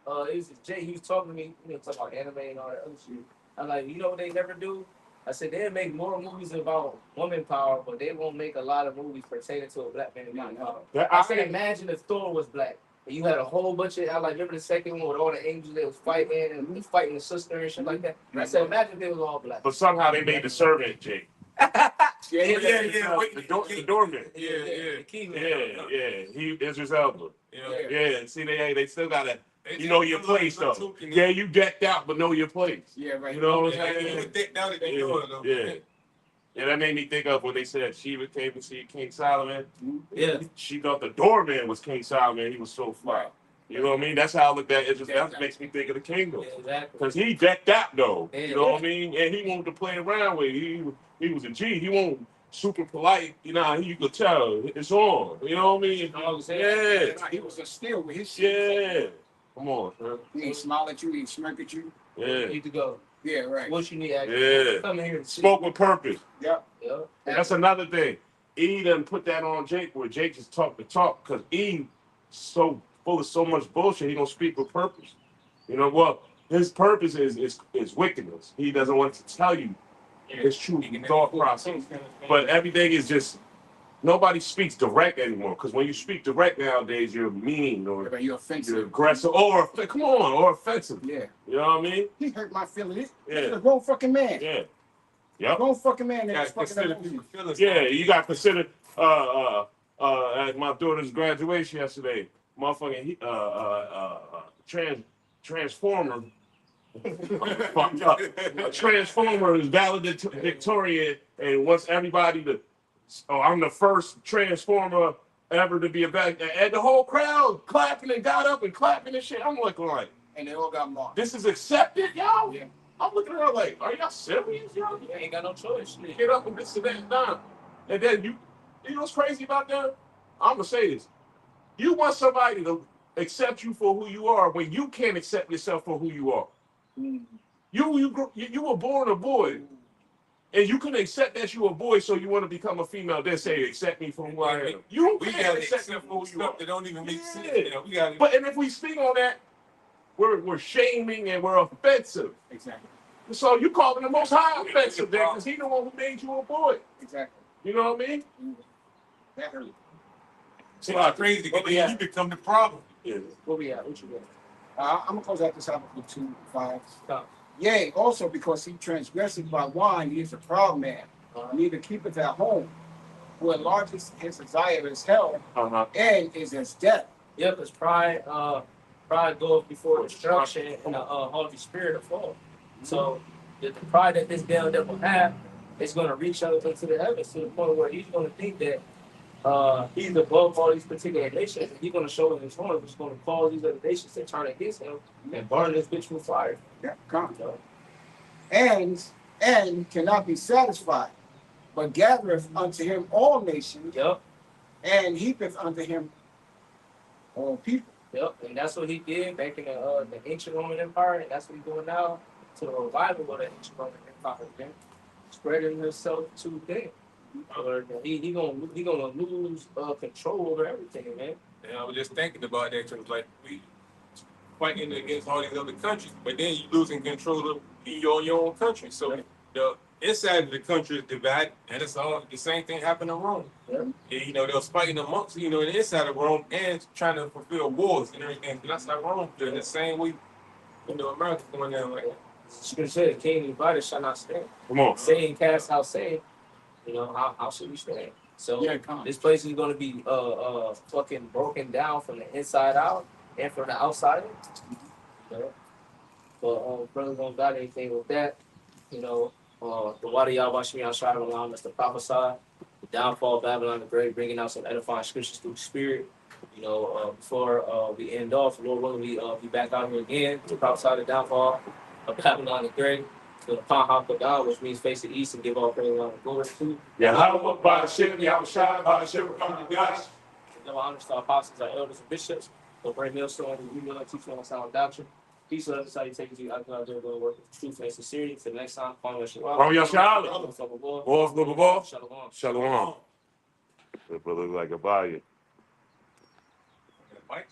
it was Jay. He was talking to me, talking about anime and all that other shit. I'm like, you know what they never do? I said they'll make more movies about woman power, but they won't make a lot of movies pertaining to a black man and woman power. I said, imagine if Thor was black. And you had a whole bunch of, I like remember the second one with all the angels that was fighting and he fighting the sister and shit like that. I said, imagine if they was all black. But somehow they made the servant Jake. The doorman. The key man. He Idris Elba. Yeah. See, they still gotta. You know your place though. Yeah, you decked out, but know your place. Yeah, right. You know what I'm You decked out at the door though. Yeah, that made me think of when they said Sheba came to see King Solomon. Yeah. She thought the doorman was King Solomon. He was so fly. You know what I mean? That's how I look at it. That makes me think of the kingdom. Exactly. Because he decked out though. You know what I mean? And he wanted to play around with it. He was a G. He wasn't super polite. You know, you could tell it's on. You know what I mean? Yeah. He was a steal with his shit. Yeah. Come on, man. He ain't smile at you, he ain't smirk at you. You Yeah. need to go. Yeah, right. What you need? Yeah. Come here and see. Spoke with purpose. Yep. That's another thing. E done put that on Jake, where Jake just talk the talk, because E so full of so much bullshit. He don't speak with purpose. You know what? His purpose is wickedness. He doesn't want to tell you his true thought process. But everything is just nobody speaks direct anymore. Because when you speak direct nowadays, you're mean or You're you're offensive. aggressive or offensive. Yeah. You know what I mean? He hurt my feelings. Yeah. He's a grown fucking man. Yeah. Yep. Grown fucking man You that's gotta fucking consider up people's feelings. Yeah, you got considered at my daughter's graduation yesterday, motherfucking transformer fucked up. A transformer is valedictorian and wants everybody to oh, I'm the first transformer ever to be a back. And the whole crowd clapping and got up and clapping and shit. I'm looking like, And they all got marked. this is accepted, y'all? Yeah. I'm looking around like, are y'all serious, y'all? You ain't got no choice. Shit. Get up and this and that and that. And then you know what's crazy about that? I'm gonna say this. You want somebody to accept you for who you are when you can't accept yourself for who you are. You were born a boy, and you couldn't accept that you were a boy, so you want to become a female. Then say, accept me for who I am. You We can't gotta accept me accept for who you stuff are. that don't even make sense. Yeah. You know, we gotta. But and if we speak on that, we're shaming and we're offensive. Exactly. So you calling the Most High offensive then, because he the one who made you a boy. Exactly. You know what I mean? That hurt. It's crazy because then you become the problem. Yeah. Where we at? What you got? I'm gonna close out this out with 2:5. Stop. Yea, also because he transgressed by wine, he is a proud man. Neither keepeth at home, who enlarges his desire is hell, and is as death. Yeah, because pride goes before destruction and the Holy Spirit of fall. So the pride that this damn devil have is going to reach out into the heavens to the point where he's going to think that he's above all these particular nations, and he's going to show in his horn, which is going to cause these other nations to turn against him and burn this bitch with fire. Yeah, come. So, And cannot be satisfied, but gathereth unto him all nations, yep, and heapeth unto him all people. yep, and that's what he did back in the ancient Roman Empire, and that's what he's doing now to the revival of the ancient Roman Empire, man. Spreading himself to them. He gonna lose control over everything, man. And I was just thinking about that because like we fighting against all these other countries, but then you losing control of your own country. So the inside of the country is divided, and it's all the same thing happened in Rome. Yeah. And, you know, they was fighting amongst, you know, the inside of Rome and trying to fulfill wars and everything. And that's how Rome did the same way, you know, America's going down like that. Scripture said, "King divided shall not stand." Come on. Saying cast out saying, you know, how should we stand? So Yeah, come on. this place is gonna be fucking broken down from the inside out and from the outside in. You know? But brother don't got anything with that. You know, the water y'all watching me outside allowing us to prophesy the downfall of Babylon the Great, bringing out some edifying scriptures through the Spirit. You know, before we end off, Lord willing, we be back out here again to prophesy the downfall of Babylon the Great. To the Paha Kodah, which means face the east and give all praise and glory to. Yeah, how by the ship, y'all shine by the ship, come to God. Give honor to our apostles, our elders, and bishops. So bring millstone and you know, teach on sound doctrine. Peace, love, salutations to you. I God, they're going to work with truth and sincerity. To the next time, follow us. From your child. Shalom. Shalom. That brother look like a buyer. Mike?